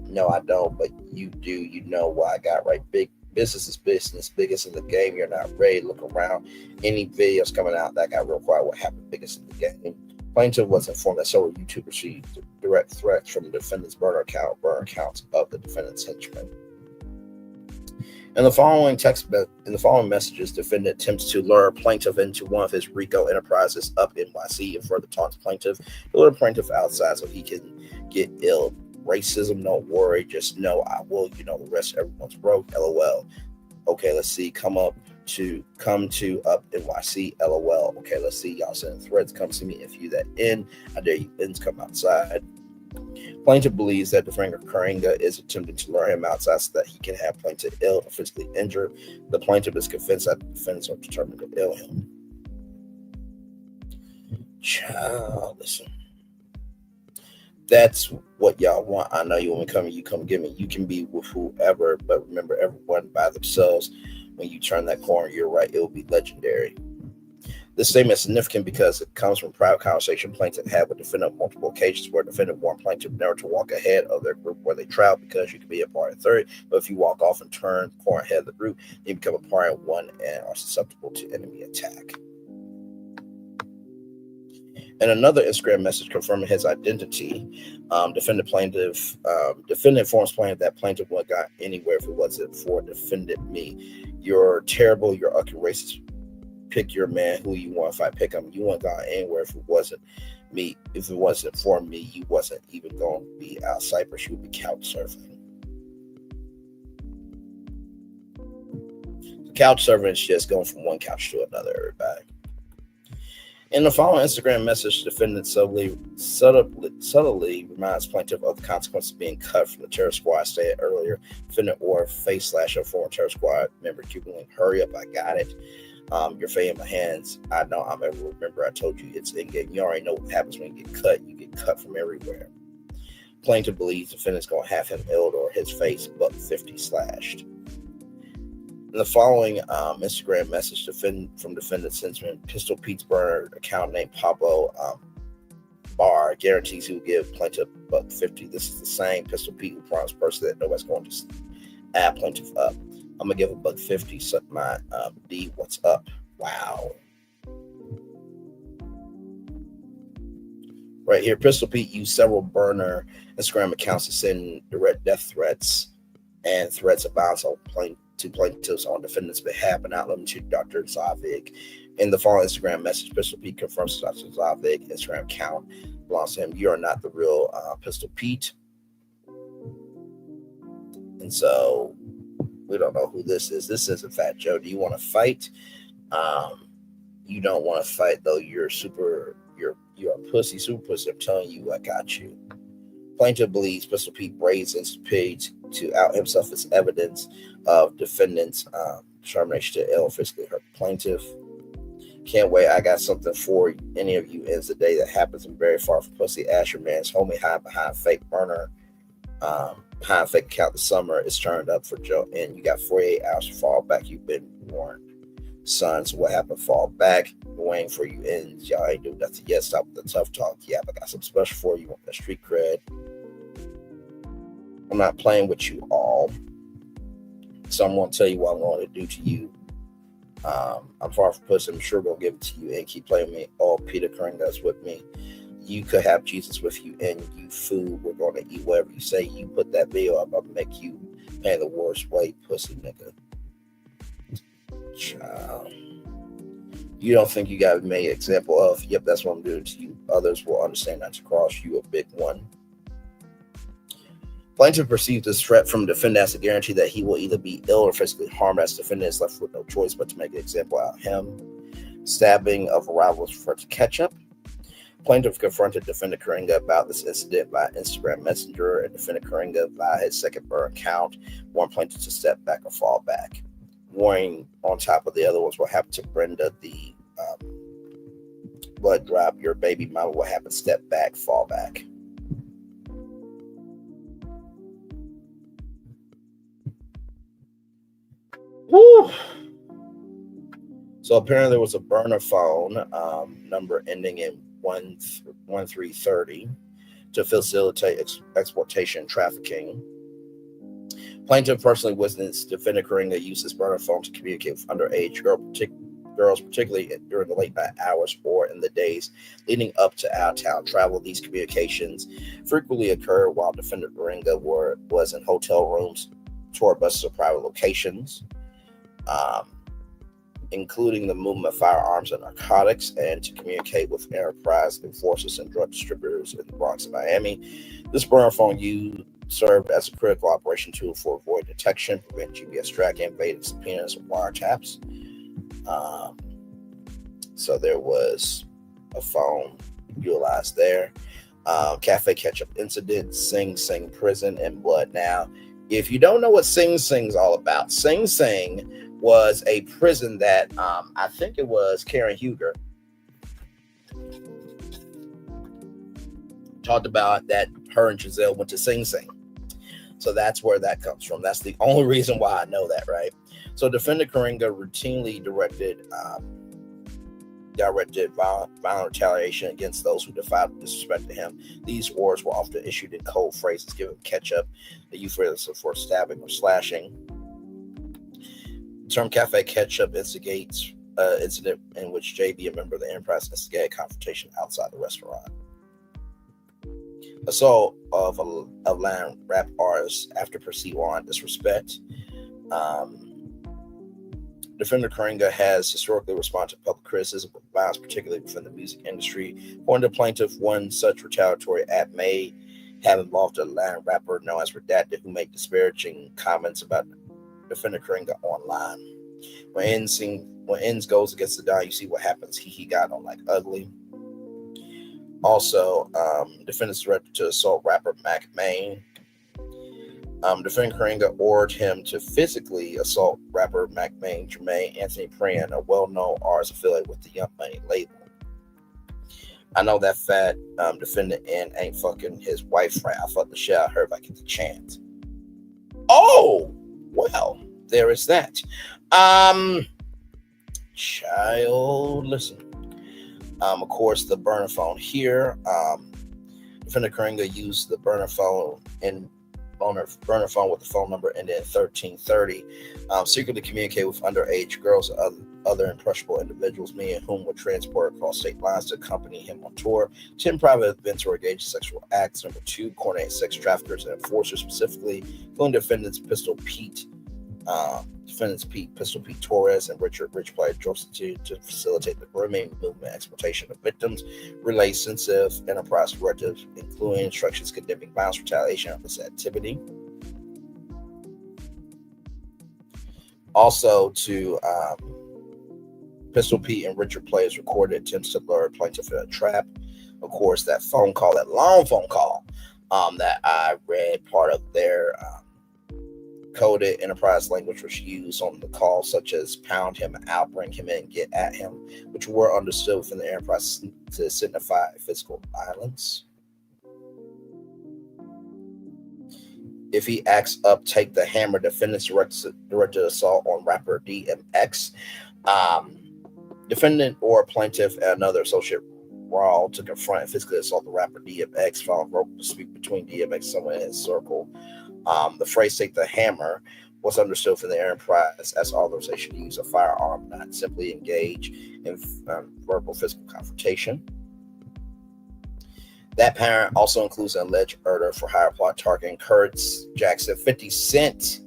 no, I don't, but you do. You know what I got right. Big business is business. Biggest in the game. You're not ready. Look around. Any videos coming out that got real quiet. What happened? Biggest in the game. Plaintiff was informed that several YouTubers received direct threats from the defendant's burner accounts of the defendant's henchmen. In the following messages, defendant attempts to lure plaintiff into one of his RICO enterprises up NYC and further taunts plaintiff to lure plaintiff outside so he can get ill. Racism, don't worry, just know I will. You know the rest, everyone's broke. LOL. Okay, let's see. Come to up NYC. LOL. Okay, let's see. Y'all sending threads. Come see me if you that in. I dare you ends come outside. Plaintiff believes that defendant Karenga is attempting to lure him outside so that he can have plaintiff ill or physically injured. The plaintiff is convinced that the defendants are determined to ill him. Child, listen. That's what y'all want. I know you want me coming. You come get me. You can be with whoever, but remember, everyone by themselves. When you turn that corner, you're right. It will be legendary. This statement is significant because it comes from private conversation plaintiff had with defendant on multiple occasions where defendant warned plaintiff never to walk ahead of their group where they travel because you can be a part of 30. But if you walk off and turn the corner ahead of the group, you become a part of one and are susceptible to enemy attack. And another Instagram message confirming his identity. Defendant informs plaintiff that plaintiff wouldn't got anywhere if it wasn't for defendant me. You're terrible. You're ugly racist. Pick your man who you want. If I pick him, you wouldn't got anywhere if it wasn't me. If it wasn't for me, you wasn't even going to be out Cyprus. You would be couch surfing. Couch surfing is just going from one couch to another, everybody. In the following Instagram message, defendant subtly reminds plaintiff of the consequences of being cut from the terror squad stated earlier. Defendant or face slash a former terror squad member Cuban, hurry up, I got it. You're fading my hands. I know I'm ever remember I told you it's in game. You already know what happens when you get cut. You get cut from everywhere. Plaintiff believes defendant's gonna have him ill or his face $50 slashed. In the following Instagram message from defendant sentiment, Pistol Pete's burner account named Pablo Barr guarantees he will give plaintiff $50. This is the same Pistol Pete who promised person that nobody's going to add plaintiff up. I'm gonna give $50. Suck my D. What's up? Wow. Right here, Pistol Pete used several burner Instagram accounts to send direct death threats and threats of violence to plaintiffs on defendants' behalf, but not limited to Dr. Zavig. In the following Instagram message, Pistol Pete confirms Dr. Zavig Instagram account belongs to him. You are not the real Pistol Pete. And so we don't know who this is. This isn't Fat Joe. Do you want to fight? You don't want to fight, though. You're a pussy, super pussy. I'm telling you, I got you. Plaintiff believes Pistol Pete braids his page to out himself as evidence of defendant's termination to ill physically hurt plaintiff. Can't wait. I got something for any of you. Ends the day that happens and very far from pussy. Asher man's homie hide behind fake burner. Behind fake account this summer is turned up for Joe. And you got 48 hours to fall back. You've been warned. Son, so what happened? Fall back. Waiting for you ends. Y'all ain't doing nothing yet. Stop with the tough talk. Yeah, I got some special for you. Want that street cred? I'm not playing with you all. So I'm going to tell you what I'm going to do to you. I'm far from pussy. I'm sure going to give it to you and keep playing with me. Oh, Peter Kringas with me. You could have Jesus with you and you food. We're going to eat whatever you say. You put that video up, I'll make you pay the worst way, pussy nigga. Child. You don't think you got made an example of? Yep, that's what I'm doing to you. Others will understand not to cross you, a big one. Plaintiff perceives this threat from defendant as a guarantee that he will either be ill or physically harmed, as defendant is left with no choice but to make an example out of him. Stabbing of a rival is referred to ketchup. Plaintiff confronted defendant Karinga about this incident by Instagram Messenger, and defendant Karinga via his second burner account warned plaintiff to step back or fall back. Warning on top of the other ones, what happened to Brenda, the blood drop, your baby mama, what happened, step back, fall back. Woo. So apparently there was a burner phone number ending in 1330 to facilitate exploitation trafficking. Plaintiff personally witnessed defendant Karinga use this burner phone to communicate with underage girls, particularly during the late night hours or in the days leading up to out-of-town travel. These communications frequently occur while defendant Karinga was in hotel rooms, tour buses, or private locations, including the movement of firearms and narcotics, and to communicate with enterprise enforcers and drug distributors in the Bronx and Miami. This burner phone served as a critical operation tool for avoid detection, prevent GPS tracking, evading subpoenas, and wiretaps. So there was a phone utilized there. Cafe Ketchup incident, Sing Sing prison, and blood. Now, if you don't know what Sing Sing's all about, Sing Sing was a prison that I think it was Karen Huger talked about, that her and Giselle went to Sing Sing. So that's where that comes from. That's the only reason why I know that, right? So defendant Karinga routinely directed violent retaliation against those who defied and disrespected him. These orders were often issued in cold phrases, giving ketchup a euphemism for stabbing or slashing. The term Cafe Ketchup instigates incident in which JB, a member of the Enterprise, instigated confrontation outside the restaurant. Assault of Latin rap artists after perceived on disrespect. Defender Karinga has historically responded to public criticism of violence, particularly within the music industry. According to plaintiff, one such retaliatory act may have involved a Latin rapper known as Redacted, who made disparaging comments about Defender Karinga online. When ends goes against the die, you see what happens. He got on like ugly. Also, defendants directed to assault rapper Mac Main. Defendant Karinga ordered him to physically assault rapper Mac Main, Jermaine Anthony Pran, a well-known artist affiliated with the Young Money label. I know that fat defendant ain't fucking his wife right. I fuck the shit out of her if I get the chance. Oh, well, there is that. Child, listen. Of course, the burner phone here. Defendant Karinga used the burner phone burner phone with the phone number ended in 1330. Secretly communicate with underage girls and other impressionable individuals, many of whom were transported across state lines to accompany him on tour. 10 private events were engaged in sexual acts. Number 2, coordinated sex traffickers and enforcers, specifically including defendants Pistol Pete Torres and Richard Rich Player Joseph to facilitate the grooming, movement, exploitation of victims, relay sensitive enterprise directives, including instructions condemning violence, retaliation of this activity. Also, to Pistol Pete and Richard Players recorded attempts to lure plaintiff in a trap. Of course, that phone call, that long phone call, that I read part of their coded enterprise language was used on the call, such as pound him out, bring him in, get at him, which were understood within the enterprise to signify physical violence. If he acts up, take the hammer. Defendants directed assault on rapper DMX. Defendant or plaintiff and another associate Raw to confront and physically assault the rapper DMX, following verbal dispute between DMX and someone in his circle. The phrase "take the hammer" was understood from the enterprise as authorization to use a firearm, not simply engage in verbal physical confrontation. That parent also includes an alleged murder for hire plot targeting Curtis Jackson, 50 Cent.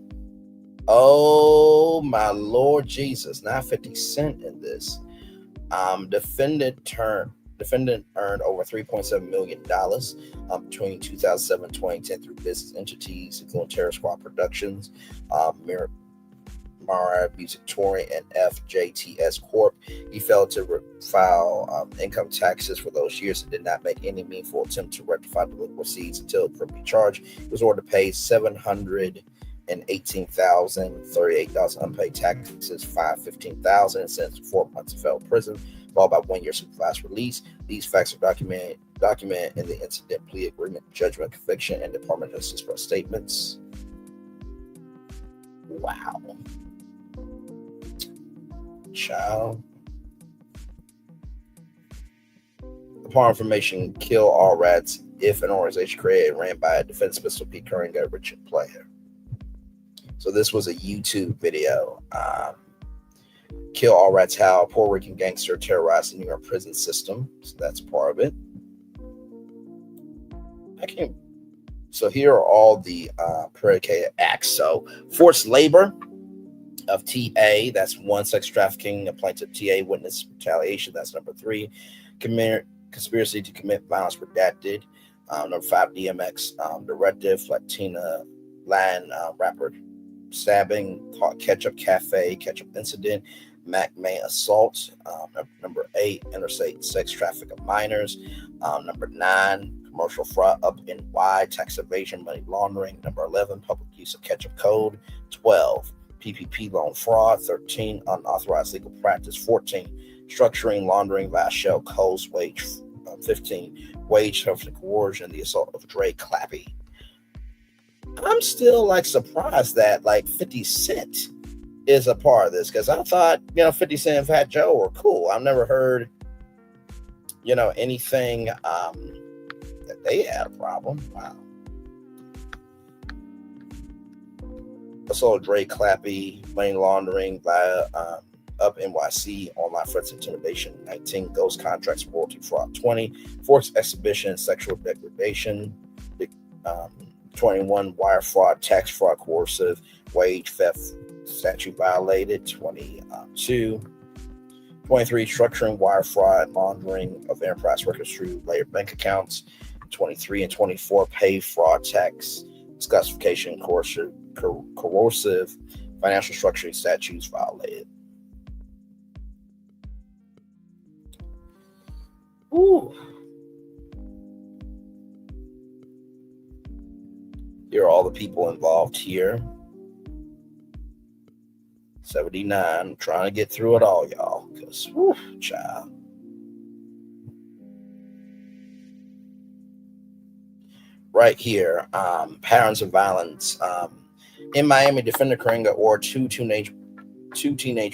Oh my Lord Jesus, not 50 Cent in this. Defendant earned over $3.7 million between 2007 and 2010 through business entities, including Terror Squad Productions, Mara Music Touring, and FJTS Corp. He failed to file income taxes for those years and did not make any meaningful attempt to rectify delinquencies until criminally charged. He was ordered to pay $718,038 unpaid taxes, $515,000, and sentenced to 4 months of federal prison, followed by 1 year supervised release. These facts are documented in the incident plea agreement, judgment, conviction, and Department of Justice press statements. Wow. Child. Upon information, kill all rats if an organization created and ran by a defense Pistol Pete Karinga, Richard Player. So this was a YouTube video. Kill all rats, how a Puerto Rican gangster terrorized the New York prison system. So that's part of it. So here are all the predicated acts. So forced labor of TA, that's 1. Sex trafficking, a plaintiff TA, witness retaliation, that's number 3. Conspiracy to commit violence, redacted. Number 5, DMX directive, Latina Latin rapper stabbing, Ketchup Cafe, Ketchup incident, Mac May assault. Number 8, interstate sex traffic of minors. Number 9, commercial fraud up in Y, tax evasion, money laundering. Number 11, public use of ketchup code. 12, PPP loan fraud. 13, unauthorized legal practice. 14, structuring, laundering via shell codes. Wage. 15, wage traffic coercion, the assault of Dre Clappy. I'm still surprised that 50 Cent is a part of this, because I thought 50 Cent and Fat Joe were cool. I've never heard anything that they had a problem. Wow. Assault Dre Clappy, money laundering via up NYC, online threats, intimidation. 19, ghost contracts, royalty fraud. 20, forced exhibition, sexual degradation. 21, wire fraud, tax fraud, coercive, wage theft, statute violated. 22, 23, structuring, wire fraud, laundering of enterprise records through layered bank accounts. 23 and 24, pay fraud, tax, disqualification, coercive Financial structuring statutes violated. Ooh. Here are all the people involved here. 79. I'm trying to get through it all, y'all. Because, child. Right here, patterns of violence. In Miami, defender Karinga ordered two teenage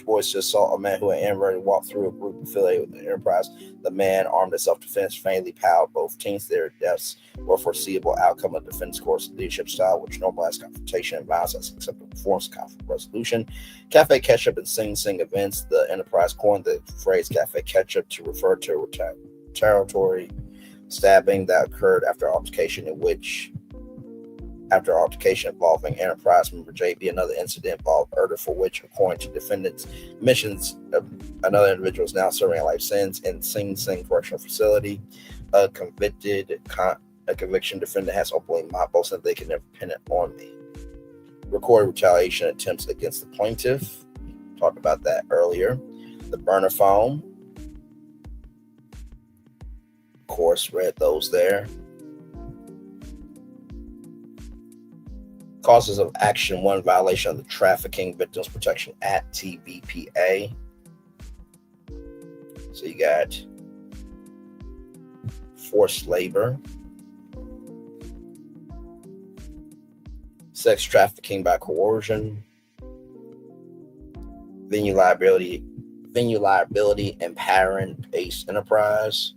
boys to assault a man who had inadvertently walked through a group affiliated with the enterprise. The man, armed in self-defense, faintly powed both teens. Their deaths were a foreseeable outcome of the defense course leadership style, which normalized confrontation and violence as acceptable forms of conflict resolution. Cafe Ketchup and Sing Sing events. The enterprise coined the phrase Cafe Ketchup to refer to a retaliatory stabbing that occurred after altercation involving Enterprise member JB. Another incident involved murder, for which, according to defendants' admissions, another individual is now serving a life sentence in Sing Sing Correctional Facility. A conviction defendant has openly mocked both, said they can never pin it on me. Recorded retaliation attempts against the plaintiff. Talked about that earlier. The burner phone. Of course, read those there. Causes of action: 1, violation of the Trafficking Victims Protection Act, TVPA. So you got forced labor, sex trafficking by coercion, venue liability, empowering Ace Enterprise,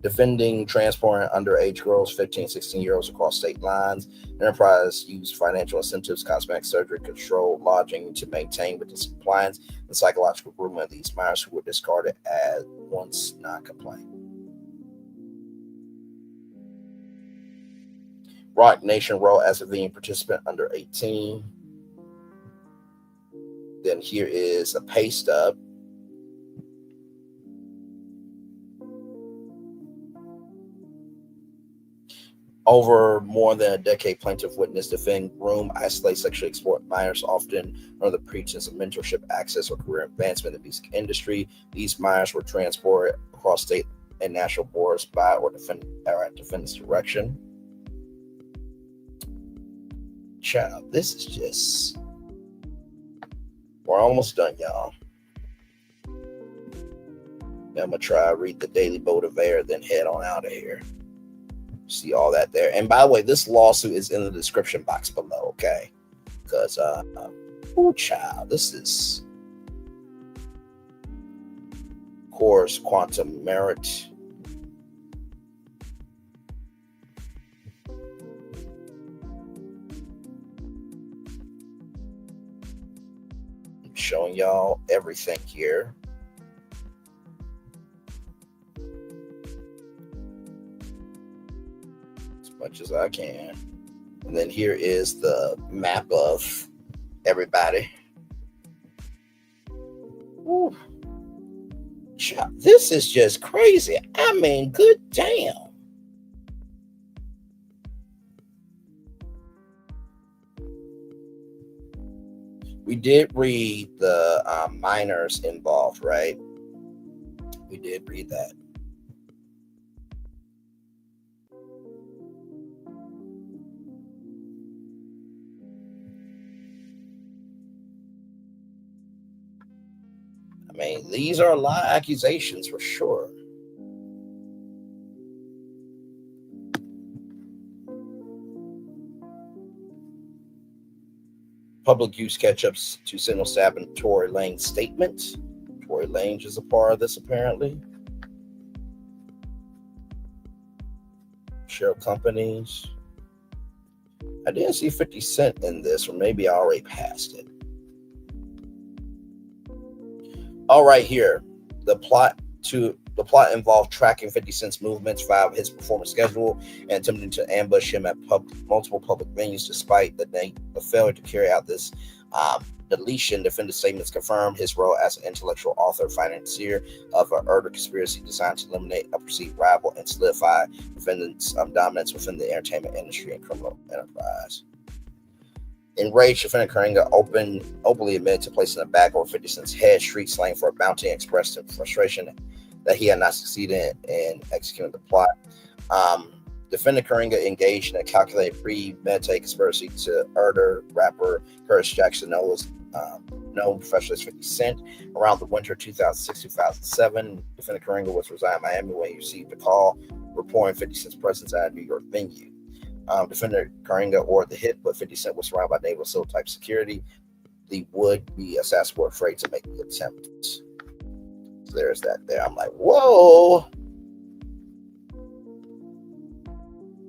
defending transporting underage girls, 15, 16-year-olds across state lines. Enterprise used financial incentives, cosmetic surgery, control, lodging to maintain witness compliance, and psychological grooming of these minors who were discarded as once non-compliant. Rock Nation role as a venue participant under 18. Then here is a pay stub. Over more than a decade, plaintiff witnessed defend, groom, isolate, sexually exploit minors, often under the pretense of mentorship, access, or career advancement in the music industry. These minors were transported across state and national borders by or at defendant's direction. Child, this is just... We're almost done, y'all. I'm going to try to read the Daily Boat of Air, then head on out of here. See all that there. And by the way, this lawsuit is in the description box below, okay? Because, child, this is, of course, quantum merit. I'm showing y'all everything here. Much as I can. And then here is the map of everybody. Ooh. This is just crazy. I mean, good damn. We did read the minors involved, right? We did read that. I mean, these are a lot of accusations for sure. Public use catch-ups to signal stabbing Tory Lane's statement. Tory Lanez is a part of this, apparently. Share companies. I didn't see 50 Cent in this, or maybe I already passed it. All right, here. The plot involved tracking 50 Cent's movements via his performance schedule and attempting to ambush him at multiple public venues. Despite the failure to carry out this deletion, defendant statements confirmed his role as an intellectual author, financier of an murder conspiracy designed to eliminate a perceived rival and solidify defendant's dominance within the entertainment industry and criminal enterprise. Enraged, defendant Karenga openly admitted to placing a bag over 50 Cent's head, street slang for a bounty, and expressed in frustration that he had not succeeded in executing the plot. Defendant Karenga engaged in a calculated, premeditated conspiracy to murder rapper Curtis Jackson, known professionally as 50 Cent, around the winter 2006-2007. Defendant Karenga was residing in Miami when he received a call reporting 50 Cent's presence at a New York venue. Defendant Karenga ordered the hit, but 50 Cent was surrounded by Naval SEAL type security. The would-be assassins were afraid to make the attempt. So there's that there. I'm like, whoa.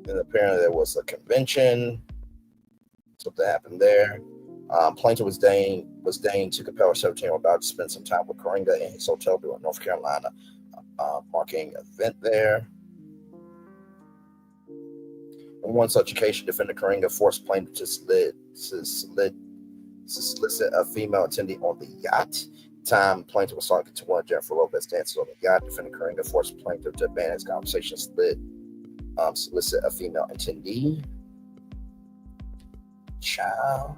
And apparently there was a convention. Something happened there. Plaintiff was deigned to compel a 17-year-old daughter to spend some time with Karenga in his hotel room in North Carolina, marking an event there. On one such occasion, defendant Karenga forced plaintiff to solicit a female attendee on the yacht. Time plaintiff was talking to one of Jennifer Lopez dancers on the yacht. Defendant Karenga forced plaintiff to abandon his conversation, solicit a female attendee. Child.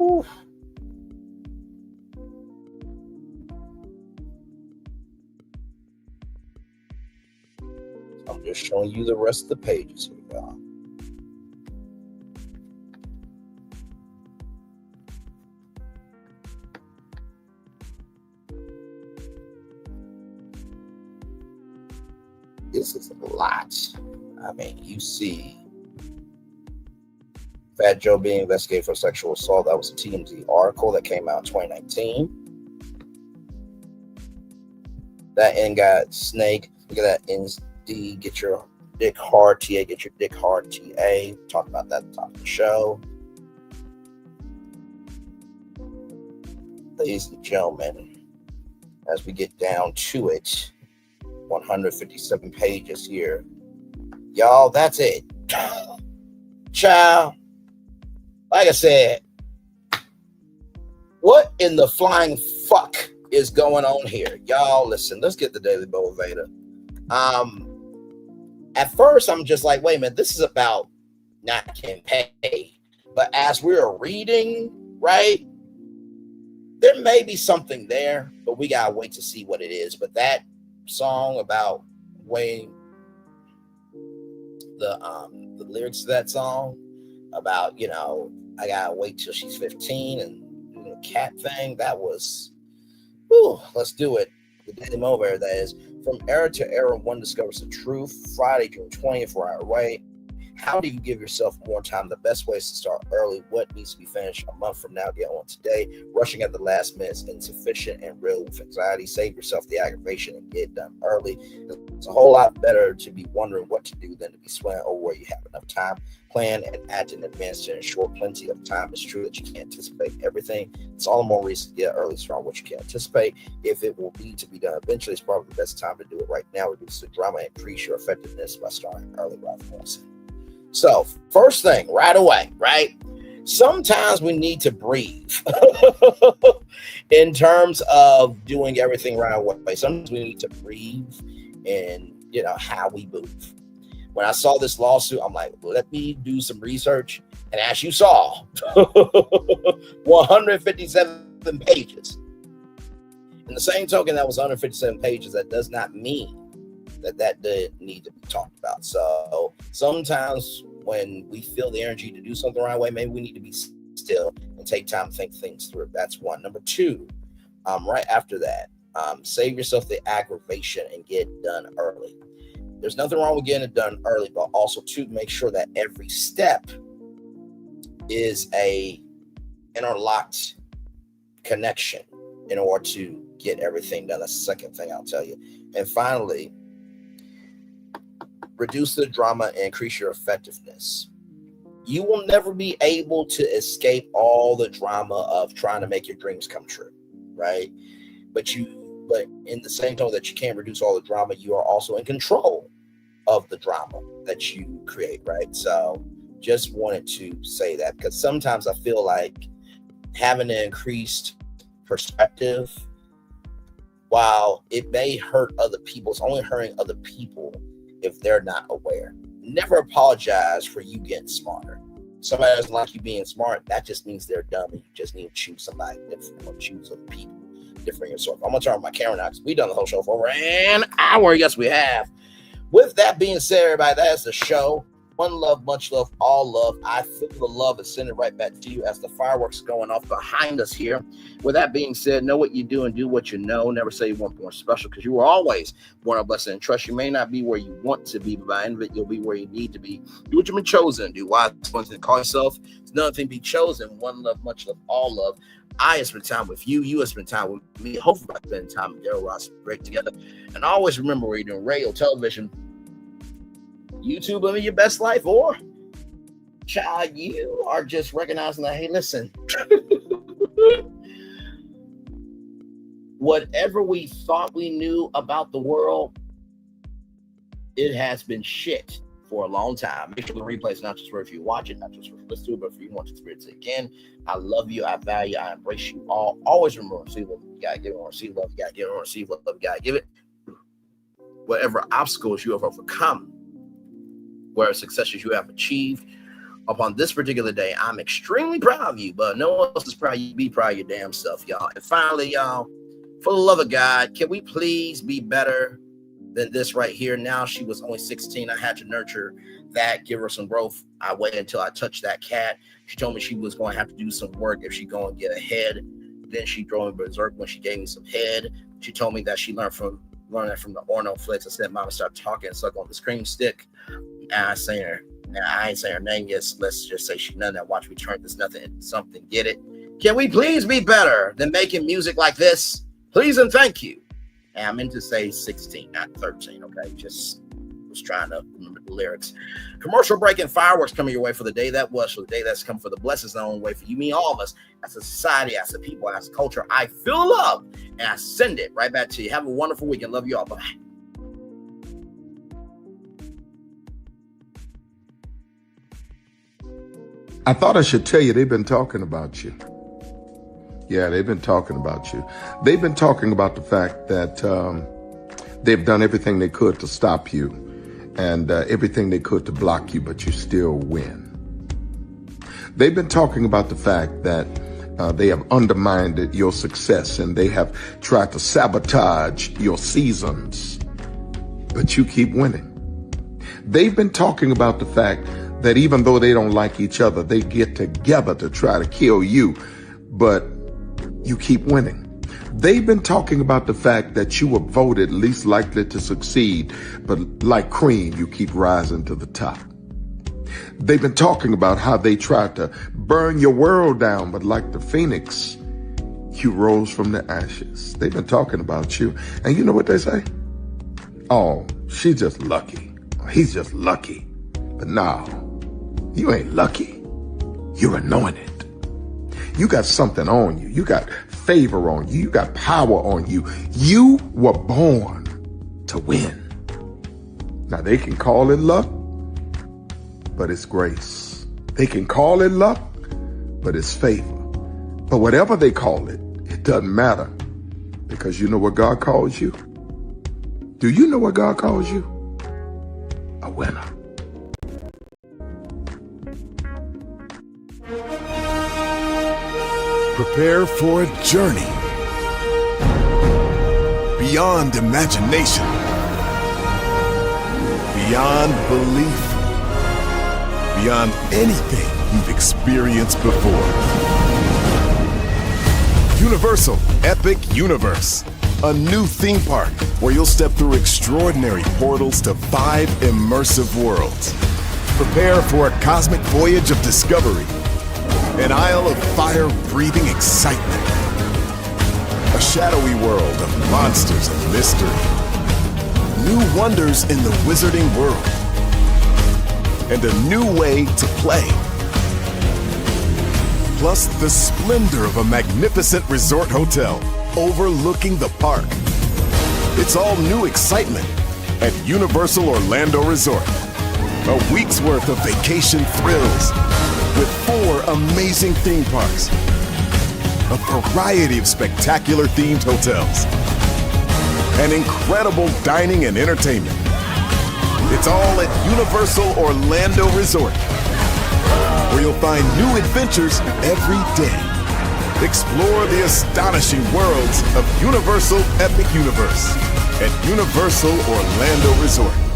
Oof. I'm just showing you the rest of the pages here, y'all. This is a lot. I mean, you see Fat Joe being investigated for sexual assault. That was a TMZ article that came out in 2019. That N got Snake. Look at that ND. Get your dick hard, TA. Get your dick hard, TA. Talk about that at the top of the show. Ladies and gentlemen, as we get down to it, 157 pages here. Y'all, that's it. Child. Like I said, what in the flying fuck is going on here? Y'all, listen, let's get the Daily Motivator. At first, I'm just like, wait a minute, this is about not getting paid. But as we're reading, right, there may be something there, but we gotta wait to see what it is. But that song about Wayne, the lyrics to that song about, you know, I gotta wait till she's 15 and do the cat thing, that was, whew, let's do it. The Daily Motivator, that is. From era to era, one discovers the truth. Friday, June 20th, 4 hour away. How do you give yourself more time? The best way is to start early. What needs to be finished a month from now, get on today. Rushing at the last minute is insufficient and real with anxiety. Save yourself the aggravation and get it done early. It's a whole lot better to be wondering what to do than to be sweating over where you have enough time. Plan and act in advance to ensure plenty of time. It's true that you can't anticipate everything. It's all the more reason to get early, start what you can anticipate. If it will be to be done eventually, it's probably the best time to do it right now. Reduce the drama and increase your effectiveness by starting early, Ralph Morrison. So, first thing, right away, right? Sometimes we need to breathe in terms of doing everything right away. Sometimes we need to breathe in, you know, how we move. When I saw this lawsuit, I'm like, let me do some research. And as you saw, 157 pages. In the same token, that was 157 pages. That does not mean that did need to be talked about. So sometimes when we feel the energy to do something the right way, maybe we need to be still and take time to think things through. That's one. Number two, right after that, save yourself the aggravation and get it done early. There's nothing wrong with getting it done early, but also to make sure that every step is a interlocked connection in order to get everything done. That's the second thing I'll tell you. And finally, reduce the drama and increase your effectiveness. You will never be able to escape all the drama of trying to make your dreams come true, right? But in the same tone that you can't reduce all the drama, you are also in control of the drama that you create, right? So just wanted to say that, because sometimes I feel like having an increased perspective, while it may hurt other people, it's only hurting other people if they're not aware. Never apologize for you getting smarter. Somebody doesn't like you being smart, that just means they're dumb, and you just need to choose somebody different or choose other people different yourself. I'm gonna turn on my camera now because we've done the whole show for over an hour. Yes, we have. With that being said, everybody, that's the show. One love, much love, all love. I feel the love and send it right back to you as the fireworks going off behind us here. With that being said, know what you do and do what you know. Never say you weren't born special, because you were always born a blessing and trust. You may not be where you want to be, but by the end of it, you'll be where you need to be. Do what you've been chosen to do. Why? One thing, call yourself. It's another thing, be chosen. One love, much love, all love. I have spent time with you. You have spent time with me. Hopefully, I spend time together. We're all great together. And always remember, where you're doing radio, television, YouTube, living your best life, or child, you are just recognizing that, hey, listen, whatever we thought we knew about the world, it has been shit for a long time. Make sure the replay is not just for if you watch it, not just for listen to it, but for you want to experience it again. I love you, I value, I embrace you all. Always remember, receive love, you gotta give it, or receive love, you gotta give it, or receive love, you gotta give it. Whatever obstacles you have overcome, where successes you have achieved upon this particular day, I'm extremely proud of you, but no one else is proud of you. Be proud of your damn self, y'all. And finally, y'all, for the love of God, can we please be better than this right here? Now, she was only 16. I had to nurture that, give her some growth. I waited until I touched that cat. She told me she was going to have to do some work if she going to get ahead. Then she drove me berserk when she gave me some head. She told me that she learned that from the Orno flicks. I said, Mama, start talking and suck on the cream stick. And I say her, now I ain't saying her name yet. So let's just say she none that. Watch me turn this nothing into something. Get it? Can we please be better than making music like this? Please and thank you. And I meant to say 16, not 13. Okay, just was trying to remember the lyrics. Commercial break and fireworks coming your way for the day that was, for the day that's come, for the blessings that on the way for you, me, all of us, as a society, as a people, as a culture. I feel love and I send it right back to you. Have a wonderful weekend. Love you all. Bye. I thought I should tell you, they've been talking about you. Yeah, they've been talking about you. They've been talking about the fact that they've done everything they could to stop you and everything they could to block you, but you still win. They've been talking about the fact that they have undermined your success and they have tried to sabotage your seasons, but you keep winning. They've been talking about the fact that even though they don't like each other, they get together to try to kill you, but you keep winning. They've been talking about the fact that you were voted least likely to succeed, but like cream, you keep rising to the top. They've been talking about how they tried to burn your world down, but like the phoenix, you rose from the ashes. They've been talking about you. And you know what they say? Oh, she's just lucky. He's just lucky. But no, you ain't lucky. You're anointed. You got something on you. You got favor on you. You got power on you. You were born to win. Now, they can call it luck, but it's grace. They can call it luck, but it's favor. But whatever they call it, it doesn't matter, because you know what God calls you? Do you know what God calls you? A winner. Prepare for a journey beyond imagination, beyond belief, beyond anything you've experienced before. Universal Epic Universe, a new theme park where you'll step through extraordinary portals to 5 immersive worlds. Prepare for a cosmic voyage of discovery, an isle of fire-breathing excitement, a shadowy world of monsters and mystery, new wonders in the wizarding world, and a new way to play. Plus the splendor of a magnificent resort hotel overlooking the park. It's all new excitement at Universal Orlando Resort. A week's worth of vacation thrills with 4 amazing theme parks, a variety of spectacular themed hotels, and incredible dining and entertainment. It's all at Universal Orlando Resort, where you'll find new adventures every day. Explore the astonishing worlds of Universal Epic Universe at Universal Orlando Resort.